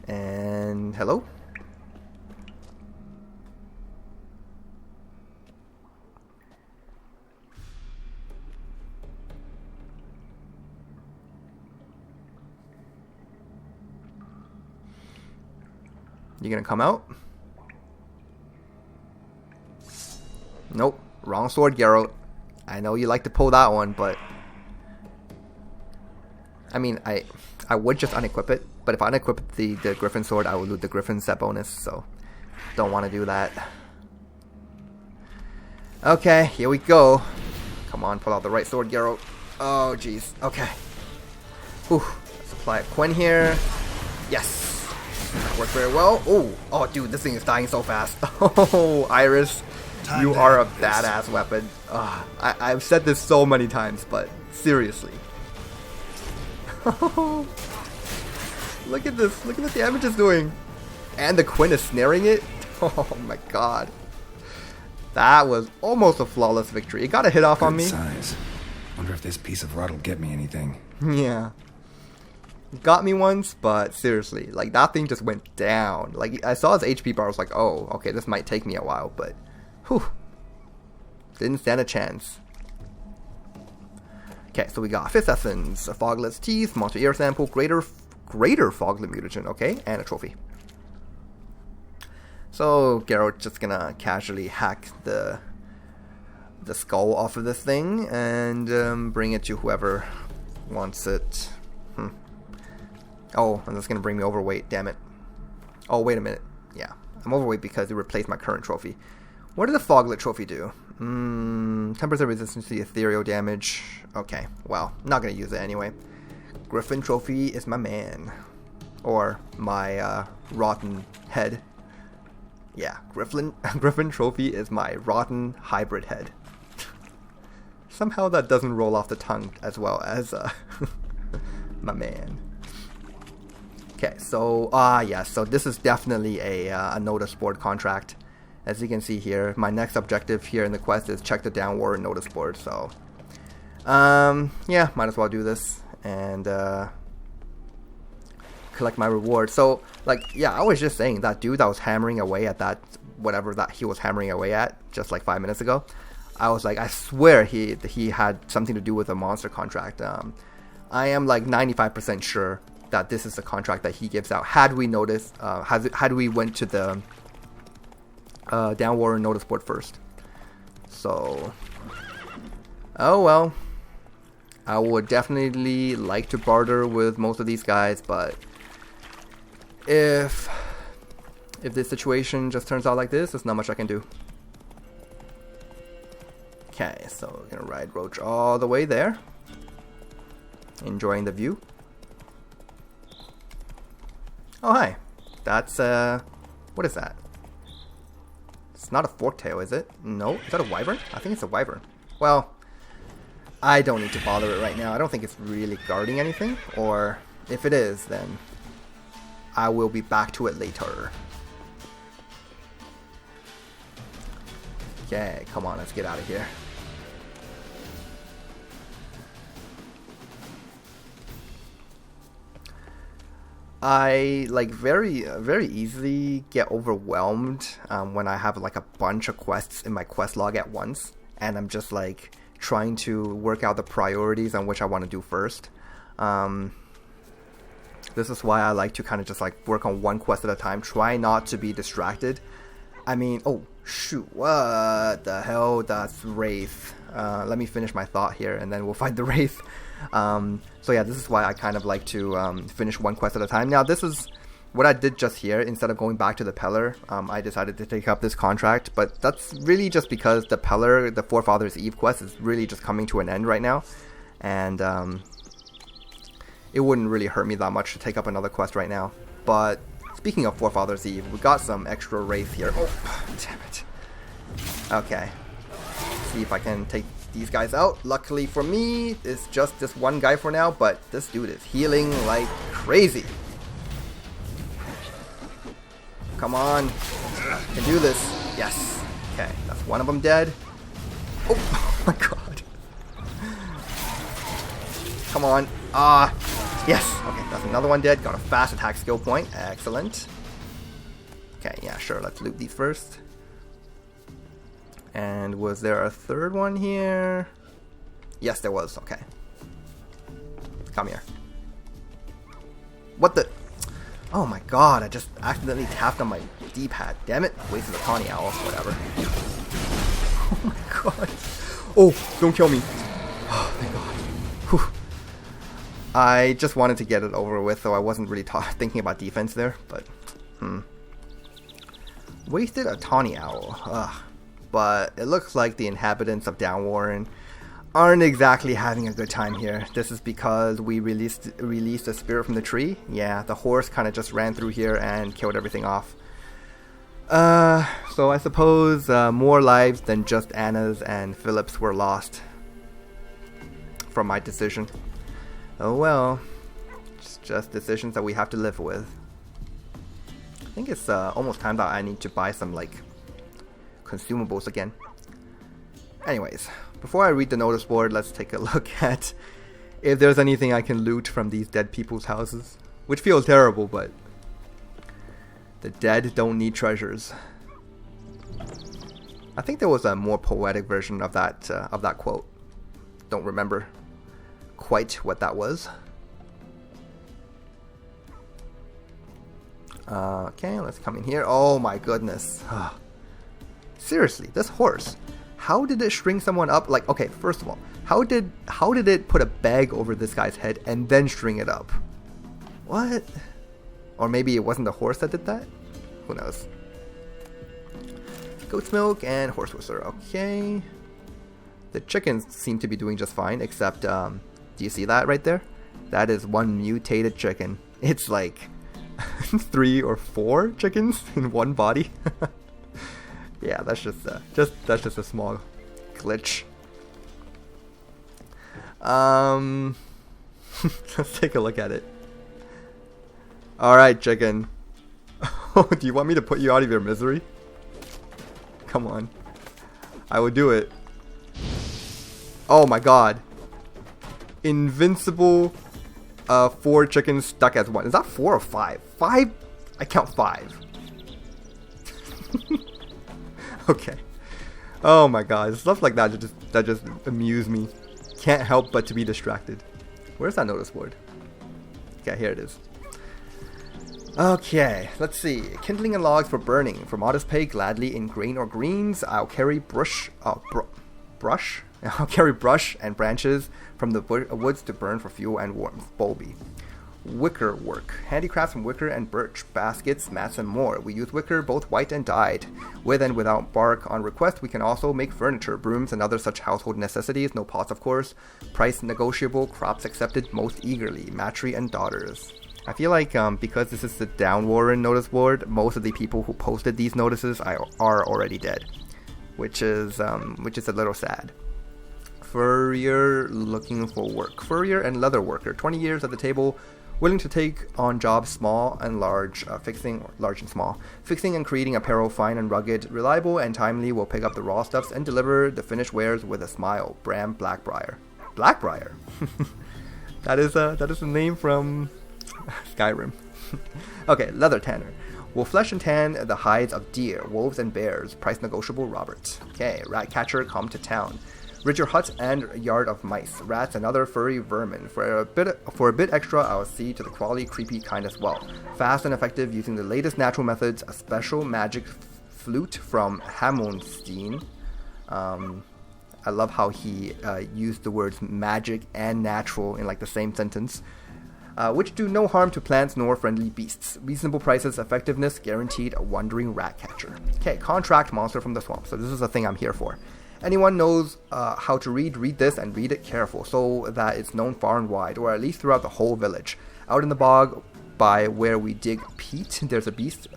And hello? You gonna come out? Nope. Wrong sword, Geralt. I know you like to pull that one, but I mean, I would just unequip it, but if I unequip the Griffin sword, I would lose the Griffin set bonus, so don't want to do that. Okay, here we go. Come on, pull out the right sword, Geralt. Oh, jeez. Okay. Whew. Let's apply a Quen here. Yes. That worked very well. Oh, dude, this thing is dying so fast. Oh, Iris, you are a badass weapon. I've said this so many times, but seriously. Look at this. Look at what the damage is doing. And the Quen is snaring it. Oh my god. That was almost a flawless victory. It got a hit off on me. Size. Wonder if this piece of rod will get me anything. Yeah. Got me once, but seriously, like that thing just went down. Like I saw his HP bar, I was like, oh, okay, this might take me a while, but whew. Didn't stand a chance. Okay, so we got Fifth Essence, a Foglet's Teeth, Monster Ear Sample, Greater Foglet Mutagen, okay, and a trophy. So Geralt just gonna casually hack the skull off of this thing and bring it to whoever wants it. Oh, and that's gonna bring me overweight, damn it. Oh, wait a minute. Yeah, I'm overweight because it replaced my current trophy. What did the Foglet trophy do? 10% resistance to the ethereal damage. Okay, well, not gonna use it anyway. Griffin trophy is my man. Or my rotten head. Yeah, Griffin trophy is my rotten hybrid head. Somehow that doesn't roll off the tongue as well as my man. Okay, so yeah, so this is definitely a notice board contract. As you can see here, my next objective here in the quest is check the downward notice board. So yeah, might as well do this and collect my reward. So like, yeah, I was just saying that dude that was hammering away at that whatever that he was hammering away at just like 5 minutes ago. I was like, I swear he had something to do with a monster contract. I am like 95% sure that this is the contract that he gives out. Had we noticed, had we went to the downward notice board first. So, oh well. I would definitely like to barter with most of these guys, but if this situation just turns out like this, there's not much I can do. Okay, so we're gonna ride Roach all the way there. Enjoying the view. Oh, hi. That's, what is that? It's not a forktail, is it? No. Is that a wyvern? I think it's a wyvern. Well, I don't need to bother it right now. I don't think it's really guarding anything. Or, if it is, then I will be back to it later. Okay, come on, let's get out of here. I like very easily get overwhelmed when I have like a bunch of quests in my quest log at once, and I'm just like trying to work out the priorities on which I want to do first. This is why I like to kind of just like work on one quest at a time, try not to be distracted. I mean, oh shoot, what the hell? That's Wraith. Let me finish my thought here and then we'll fight the Wraith. So yeah, this is why I kind of like to finish one quest at a time. Now this is what I did just here. Instead of going back to the Pellar, I decided to take up this contract, but that's really just because the Pellar, the Forefather's Eve quest is really just coming to an end right now, and it wouldn't really hurt me that much to take up another quest right now. But speaking of Forefather's Eve, we got some extra Wraith here. Oh, damn it. Okay. See if I can take these guys out. Luckily for me, it's just this one guy for now, but this dude is healing like crazy. Come on. I can do this. Yes. Okay, that's one of them dead. Oh my god. Come on. Yes. Okay, that's another one dead. Got a fast attack skill point. Excellent. Okay, yeah, sure. Let's loot these first. And was there a third one here? Yes, there was. Okay. Come here. What the? Oh my god, I just accidentally tapped on my D-pad. Damn it. Wasted a tawny owl. Whatever. Oh my god. Oh, don't kill me. Oh, thank god. Whew. I just wanted to get it over with, so I wasn't really thinking about defense there, but... Wasted a tawny owl. Ugh. But it looks like the inhabitants of Downwarren aren't exactly having a good time here. This is because we released a spirit from the tree. Yeah, the horse kind of just ran through here and killed everything off. So I suppose more lives than just Anna's and Philip's were lost from my decision. Oh well, it's just decisions that we have to live with. I think it's almost time that I need to buy some like consumables again. Anyways, before I read the notice board, let's take a look at if there's anything I can loot from these dead people's houses. Which feels terrible, but the dead don't need treasures. I think there was a more poetic version of that quote. Don't remember quite what that was. Okay, let's come in here. Oh my goodness. Seriously, this horse. How did it string someone up? Like, okay, first of all, how did it put a bag over this guy's head and then string it up? What? Or maybe it wasn't the horse that did that? Who knows? Goat's milk and horse whistle. Okay. The chickens seem to be doing just fine, except, do you see that right there? That is one mutated chicken. It's like 3 or 4 chickens in one body. Yeah, that's just a small glitch. Let's take a look at it. Alright, chicken. Oh, do you want me to put you out of your misery? Come on. I will do it. Oh my god. Invincible 4 chickens stuck as one. Is that 4 or 5? 5? I count 5. Okay. Oh my god. Stuff like that just amuse me. Can't help but to be distracted. Where's that notice board? Okay, here it is. Okay, let's see. Kindling and logs for burning. For modest pay, gladly in grain or greens. I'll carry brush. I'll carry brush and branches from the woods to burn for fuel and warmth. Bowlby. Wicker work. Handicrafts from wicker and birch. Baskets, mats, and more. We use wicker, both white and dyed. With and without bark. On request, we can also make furniture, brooms, and other such household necessities. No pots, of course. Price negotiable. Crops accepted most eagerly. Matry and daughters. I feel like because this is the Downwarren notice board, most of the people who posted these notices are already dead, which is a little sad. Furrier looking for work. Furrier and leather worker, 20 years at the table, willing to take on jobs small and large, fixing and creating apparel fine and rugged, reliable and timely, will pick up the raw stuffs and deliver the finished wares with a smile. Bram Blackbriar. Blackbriar. That is a name from Skyrim. Okay, leather tanner. Will flesh and tan the hides of deer, wolves, and bears. Price negotiable, Robert. Okay, rat catcher, come to town. Rid your hut and yard of mice, rats, and other furry vermin. For a bit extra, I'll see to the quality creepy kind as well. Fast and effective using the latest natural methods. A special magic flute from Hammonstein. I love how he used the words magic and natural in like the same sentence. Which do no harm to plants nor friendly beasts. Reasonable prices, effectiveness guaranteed. A wandering rat catcher. Okay, contract monster from the swamp. So this is a thing I'm here for. Anyone knows how to read this and read it careful so that it's known far and wide, or at least throughout the whole village. Out in the bog by where we dig peat, there's a beast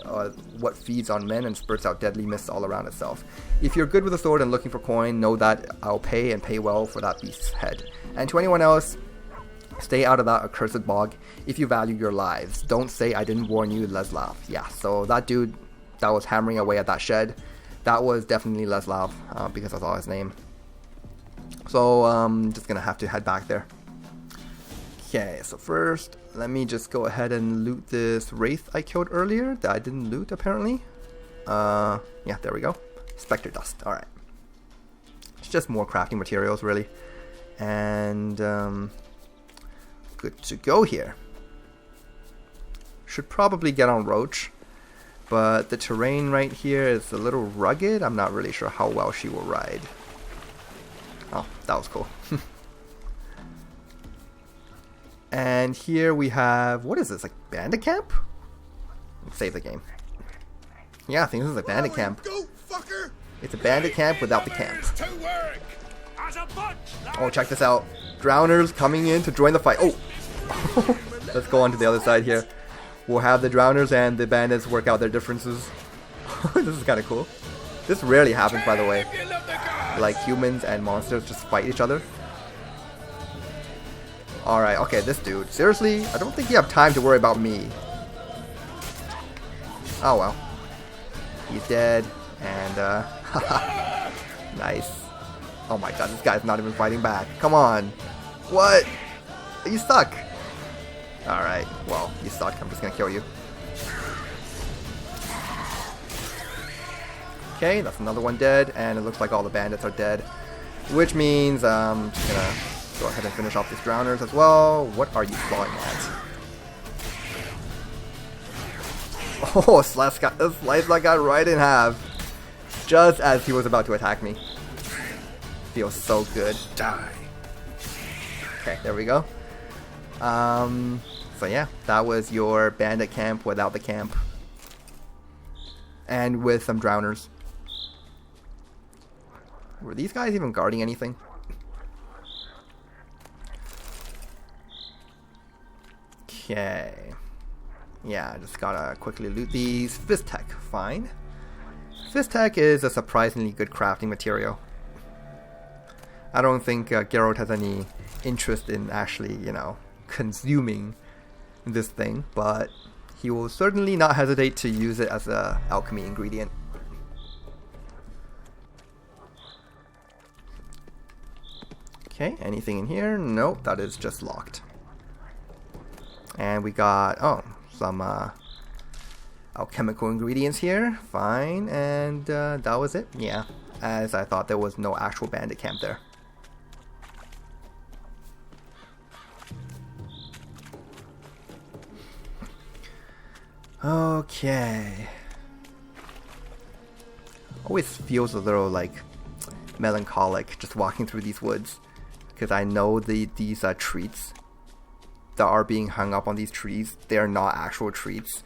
what feeds on men and spurts out deadly mists all around itself. If you're good with a sword and looking for coin, know that I'll pay and pay well for that beast's head. And to anyone else, stay out of that accursed bog if you value your lives. Don't say I didn't warn you, Leslav. Yeah, so that dude that was hammering away at that shed, that was definitely Leslav, because I saw his name. So, just gonna have to head back there. Okay, so first, let me just go ahead and loot this wraith I killed earlier that I didn't loot apparently. Yeah, there we go. Spectre dust. Alright. It's just more crafting materials really. And good to go here. Should probably get on Roach, but the terrain right here is a little rugged. I'm not really sure how well she will ride. Oh, that was cool. And here we have, what is this, like bandit camp? Let's save the game. Yeah, I think this is a bandit camp. It's a bandit camp without the camp. Oh, check this out. Drowners coming in to join the fight. Oh! Let's go on to the other side here. We'll have the drowners and the bandits work out their differences. This is kind of cool. This rarely happens, by the way. Like humans and monsters just fight each other. Alright, okay, this dude. Seriously? I don't think you have time to worry about me. Oh well. He's dead. And, nice. Oh my god, this guy's not even fighting back. Come on. What? You suck. Alright, well, you suck. I'm just gonna kill you. Okay, that's another one dead. And it looks like all the bandits are dead. Which means I'm just gonna go ahead and finish off these drowners as well. What are you clawing at? Oh, slice that guy right in half. Just as he was about to attack me. Feels so good. Die. Okay, there we go. So yeah, that was your bandit camp without the camp. And with some drowners. Were these guys even guarding anything? Okay. Yeah, I just gotta quickly loot these. Fist Tech, fine. Fist Tech is a surprisingly good crafting material. I don't think Geralt has any interest in actually, you know, consuming this thing, but he will certainly not hesitate to use it as a alchemy ingredient. Okay, anything in here? Nope, that is just locked. And we got, oh, some alchemical ingredients here. Fine, and that was it. Yeah, as I thought, there was no actual bandit camp there. Okay. Always feels a little like melancholic just walking through these woods, because I know these treats that are being hung up on these trees, they are not actual treats.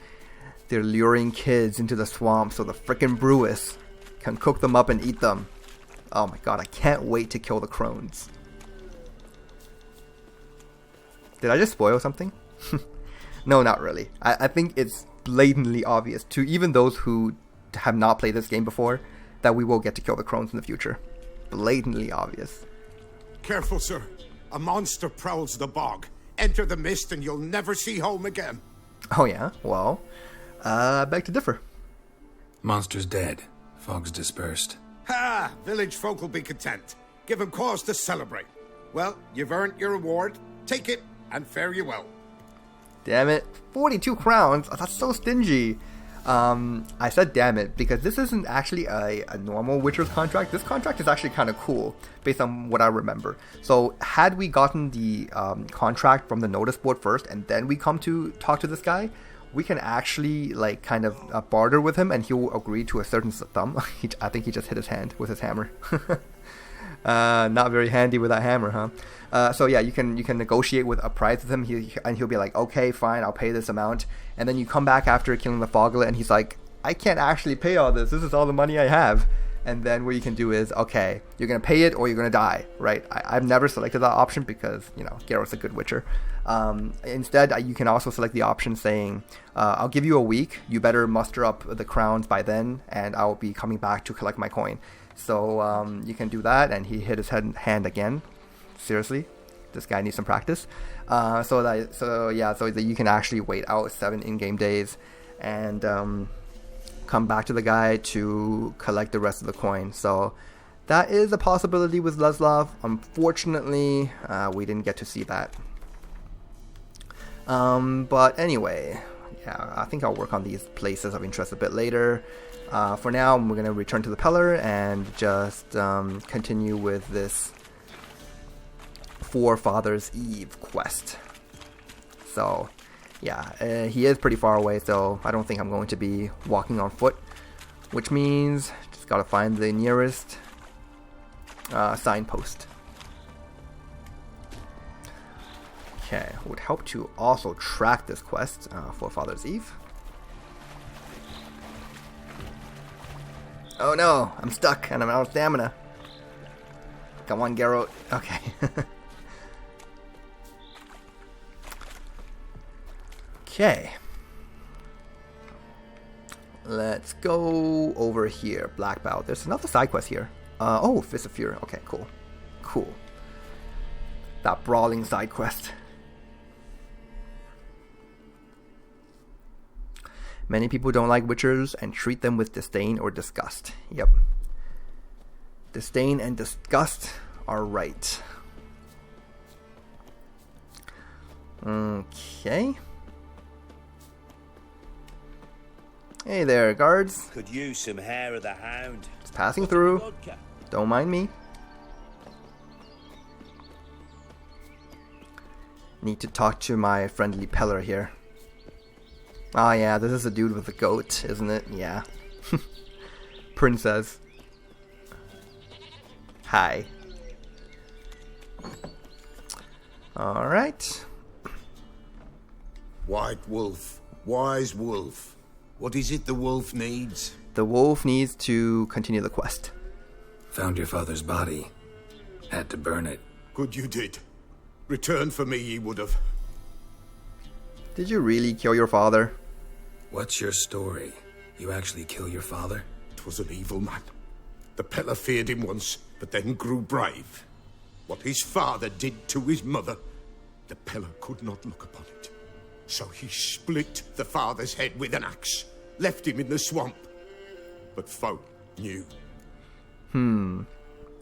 They're luring kids into the swamp so the frickin' Brewis can cook them up and eat them. Oh my god, I can't wait to kill the crones. Did I just spoil something? No, not really. I think it's blatantly obvious to even those who have not played this game before that we will get to kill the crones in the future. Blatantly obvious. Careful, sir. A monster prowls the bog. Enter the mist and you'll never see home again. Oh yeah? Well, I beg to differ. Monster's dead. Fog's dispersed. Ha! Village folk will be content. Give 'em cause to celebrate. Well, you've earned your reward. Take it and fare you well. Damn it. 42 crowns? Oh, that's so stingy. I said damn it because this isn't actually a normal Witcher's contract. This contract is actually kind of cool based on what I remember. So had we gotten the contract from the notice board first and then we come to talk to this guy, we can actually like kind of barter with him and he will agree to a certain sum. I think he just hit his hand with his hammer. Not very handy with that hammer, huh? So yeah, you can negotiate with a price with him, and he'll be like, okay, fine, I'll pay this amount. And then you come back after killing the Foglet, and he's like, I can't actually pay all this. This is all the money I have. And then what you can do is, okay, you're gonna pay it or you're gonna die, right? I've never selected that option because you know Geralt's a good Witcher. Instead, you can also select the option saying, I'll give you a week. You better muster up the crowns by then, and I'll be coming back to collect my coin. So you can do that, and he hit his hand again. Seriously, this guy needs some practice. So that you can actually wait out 7 in-game days and come back to the guy to collect the rest of the coin. So that is a possibility with Leslov. Unfortunately, we didn't get to see that. But anyway, yeah, I think I'll work on these places of interest a bit later. For now, we're going to return to the Pellar and just continue with this Forefather's Eve quest. So, yeah, he is pretty far away, so I don't think I'm going to be walking on foot, which means just got to find the nearest signpost. Okay, would help to also track this quest, Forefather's Eve. Oh no, I'm stuck and I'm out of stamina. Come on, Geralt. Okay. Okay. Let's go over here. Black Bow. There's another side quest here. Oh, Fist of Fury. Okay, cool. Cool. That brawling side quest. Many people don't like witchers and treat them with disdain or disgust. Yep. Disdain and disgust are right. Okay. Hey there, guards. Could use some hair of the hound. Just passing through. Don't mind me. Need to talk to my friendly Pellar here. Oh yeah, this is the dude with the goat, isn't it? Yeah. Princess. Hi. Alright. White wolf, wise wolf. What is it the wolf needs? The wolf needs to continue the quest. Found your father's body. Had to burn it. Good you did. Return for me ye would have. Did you really kill your father? What's your story? You actually kill your father? 'Twas an evil man. The Pellar feared him once, but then grew brave. What his father did to his mother, the Pellar could not look upon it. So he split the father's head with an axe, left him in the swamp. But folk knew.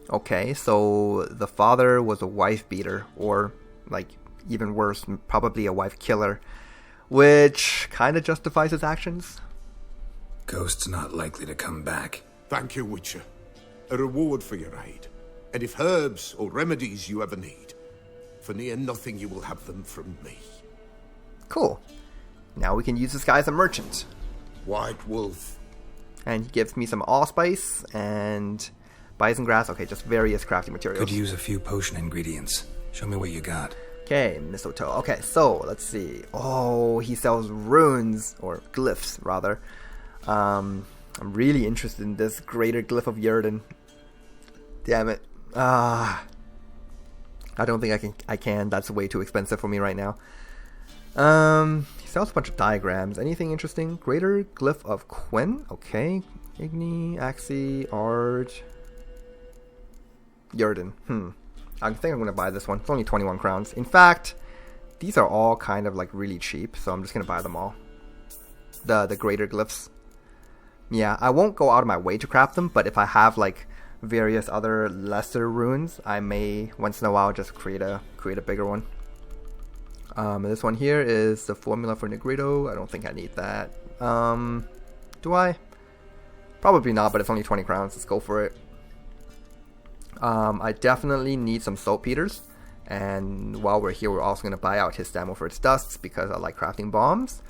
Okay, so the father was a wife beater, or, like, even worse, probably a wife killer, which kind of justifies his actions. Ghost's not likely to come back. Thank you, Witcher. A reward for your aid. And if herbs or remedies you ever need, for near nothing you will have them from me. Cool. Now we can use this guy as a merchant. White wolf. And he gives me some allspice and bison grass. Okay, just various crafting materials. Could use a few potion ingredients. Show me what you got. Okay, mistletoe. Okay, so let's see. Oh, he sells runes, or glyphs rather. I'm really interested in this greater glyph of Yurden. Damn it. I don't think I can. That's way too expensive for me right now. He sells a bunch of diagrams. Anything interesting? Greater glyph of Quen. Okay. Igni, Axie, Art. Yurden. I think I'm going to buy this one. It's only 21 crowns. In fact, these are all kind of like really cheap, so I'm just going to buy them all. The greater glyphs. Yeah, I won't go out of my way to craft them, but if I have like various other lesser runes, I may once in a while just create a bigger one. This one here is the formula for Negrito. I don't think I need that. Do I? Probably not, but it's only 20 crowns. Let's go for it. I definitely need some saltpeters, and while we're here, we're also going to buy out his stamina for its dusts because I like crafting bombs.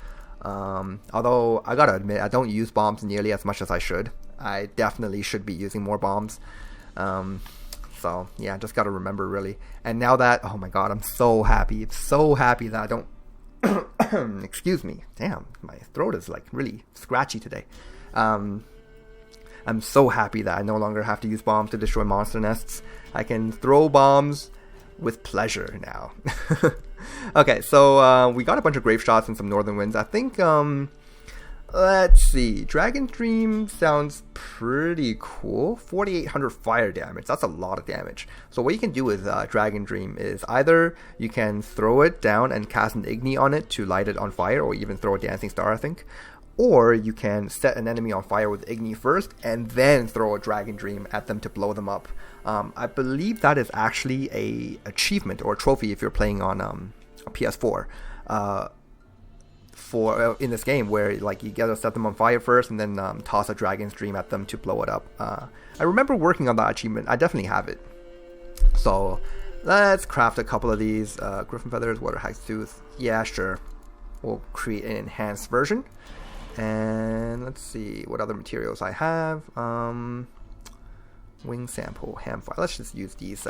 Although I gotta admit, I don't use bombs nearly as much as I should. I definitely should be using more bombs. So yeah, just gotta remember really. And now that, oh my god, I'm so happy that I don't excuse me, damn, my throat is like really scratchy today. I'm so happy that I no longer have to use bombs to destroy monster nests. I can throw bombs with pleasure now. Okay, so we got a bunch of grave shots and some northern winds. I think, let's see, Dragon Dream sounds pretty cool. 4,800 fire damage, that's a lot of damage. So what you can do with Dragon Dream is either you can throw it down and cast an Igni on it to light it on fire, or even throw a Dancing Star, I think. Or you can set an enemy on fire with Igni first, and then throw a Dragon Dream at them to blow them up. I believe that is actually a achievement or a trophy if you're playing on a PS4. for in this game, where like you gotta set them on fire first and then toss a dragon stream at them to blow it up. I remember working on that achievement. I definitely have it. So let's craft a couple of these. Griffin feathers, water hag's tooth. Yeah, sure. We'll create an enhanced version. And let's see what other materials I have. Wing sample, ham fire. Let's just use these.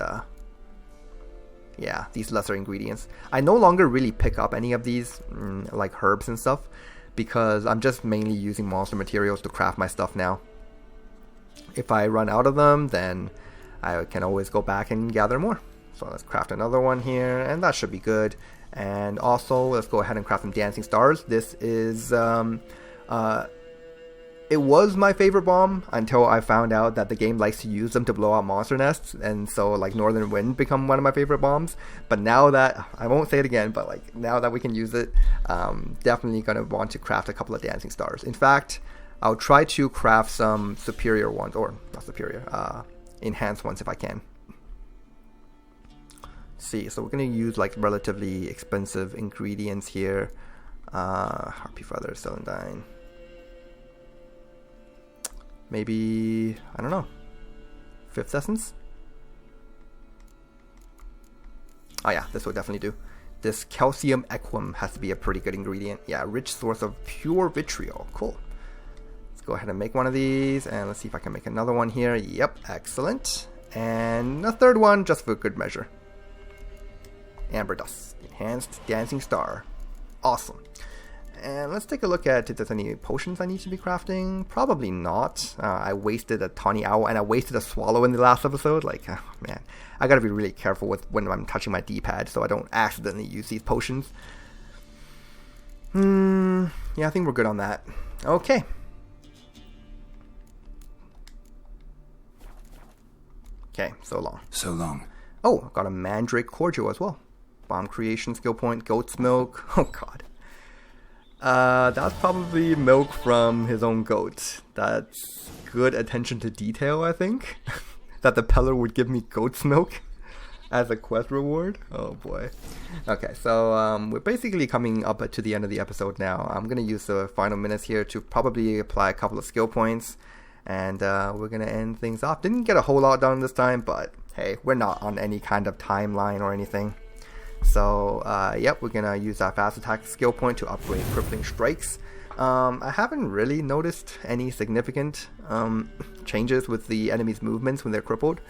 Yeah, these lesser ingredients. I no longer really pick up any of these, like herbs and stuff, because I'm just mainly using monster materials to craft my stuff now. If I run out of them, then I can always go back and gather more. So let's craft another one here, and that should be good. And also, let's go ahead and craft some dancing stars. This is, it was my favorite bomb until I found out that the game likes to use them to blow out monster nests, and so like Northern Wind become one of my favorite bombs. But now that, I won't say it again, but like now that we can use it, definitely gonna want to craft a couple of dancing stars. In fact, I'll try to craft some superior ones, or not superior, enhanced ones if I can. See, so we're gonna use like relatively expensive ingredients here. Harpy feather, celandine. Maybe, I don't know, 5th essence? Oh yeah, this will definitely do. This calcium equum has to be a pretty good ingredient. Yeah, rich source of pure vitriol. Cool. Let's go ahead and make one of these, and let's see if I can make another one here. Yep, excellent. And a third one, just for good measure. Amber dust, enhanced dancing star. Awesome. And let's take a look at if there's any potions I need to be crafting. Probably not. I wasted a tawny owl and I wasted a swallow in the last episode. Like, oh, man, I gotta be really careful with when I'm touching my D-pad so I don't accidentally use these potions. Yeah, I think we're good on that. Okay. Okay, so long. So long. Oh, got a mandrake cordial as well. Bomb creation skill point, goat's milk. Oh god. That's probably milk from his own goat. That's good attention to detail, I think. That the Pellar would give me goat's milk as a quest reward. Oh boy. Okay, so we're basically coming up to the end of the episode now. I'm going to use the final minutes here to probably apply a couple of skill points. And we're going to end things off. Didn't get a whole lot done this time, but hey, we're not on any kind of timeline or anything. So, yep, we're going to use our fast attack skill point to upgrade crippling strikes. I haven't really noticed any significant changes with the enemy's movements when they're crippled.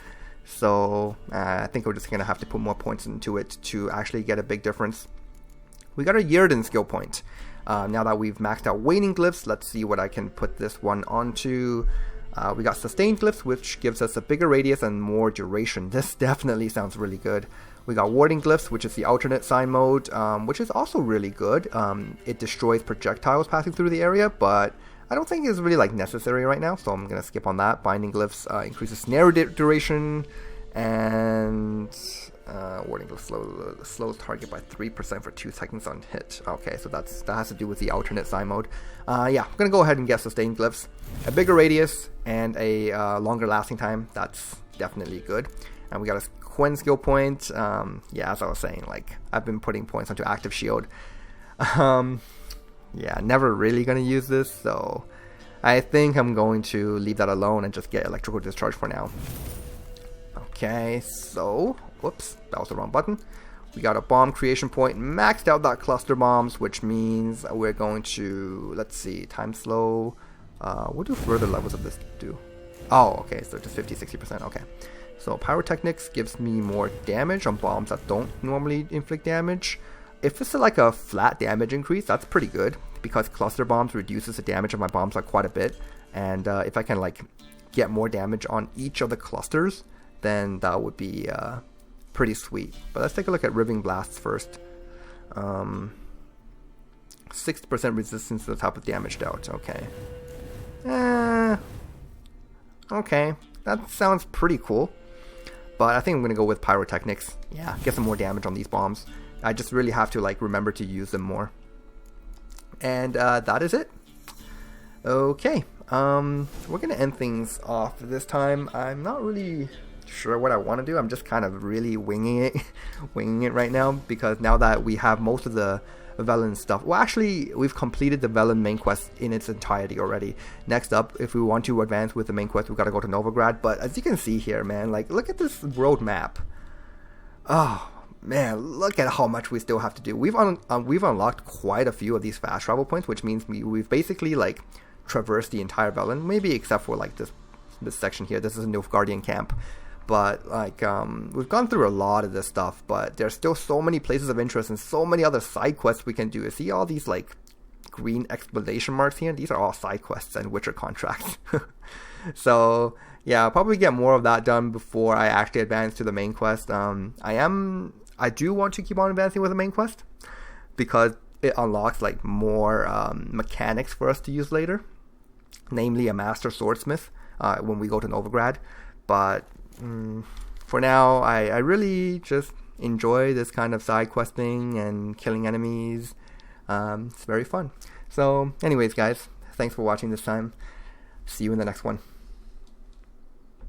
So, I think we're just going to have to put more points into it to actually get a big difference. We got a Yrden skill point. Now that we've maxed out waning glyphs, let's see what I can put this one onto. We got sustained glyphs, which gives us a bigger radius and more duration. This definitely sounds really good. We got warding glyphs, which is the alternate sign mode, which is also really good. It destroys projectiles passing through the area, but I don't think it's really like necessary right now, so I'm gonna skip on that. Binding glyphs increases snare duration, and warding glyphs slows target by 3% for 2 seconds on hit. Okay, so that has to do with the alternate sign mode. Yeah, I'm gonna go ahead and get sustained glyphs, a bigger radius and a longer lasting time. That's definitely good. And we got a Quen skill point. Yeah, as I was saying, like I've been putting points onto active shield. Yeah, never really gonna use this, so I think I'm going to leave that alone and just get electrical discharge for now. Okay, so whoops, that was the wrong button. We got a bomb creation point, maxed out that cluster bombs, which means we're going to, let's see, time slow. What do further levels of this do? Oh, okay, so just 50-60%. Okay. So pyrotechnics gives me more damage on bombs that don't normally inflict damage. If it's like a flat damage increase, that's pretty good, because cluster bombs reduces the damage of my bombs like quite a bit. And if I can like get more damage on each of the clusters, then that would be pretty sweet. But let's take a look at riving blasts first. 6% resistance to the type of damage dealt. Okay. Okay, that sounds pretty cool. But I think I'm going to go with pyrotechnics. Yeah, get some more damage on these bombs. I just really have to like remember to use them more. And that is it. Okay, we're going to end things off this time. I'm not really sure what I want to do. I'm just kind of really winging it right now, because now that we have most of the Velen stuff. Well, actually, we've completed the Velen main quest in its entirety already. Next up, if we want to advance with the main quest, we've got to go to Novigrad. But as you can see here, man, like, look at this road map. Oh, man, look at how much we still have to do. We've unlocked quite a few of these fast travel points, which means we've basically, like, traversed the entire Velen, maybe except for, like, this section here. This is a Nilfgaardian camp. But, like, we've gone through a lot of this stuff, but there's still so many places of interest and so many other side quests we can do. See all these, like, green exclamation marks here? These are all side quests and Witcher contracts. So, yeah, I'll probably get more of that done before I actually advance to the main quest. I do want to keep on advancing with the main quest, because it unlocks, like, more mechanics for us to use later. Namely, a Master Swordsmith when we go to Novigrad. But for now, I really just enjoy this kind of side questing and killing enemies. It's very fun. So anyways, guys, thanks for watching this time. See you in the next one.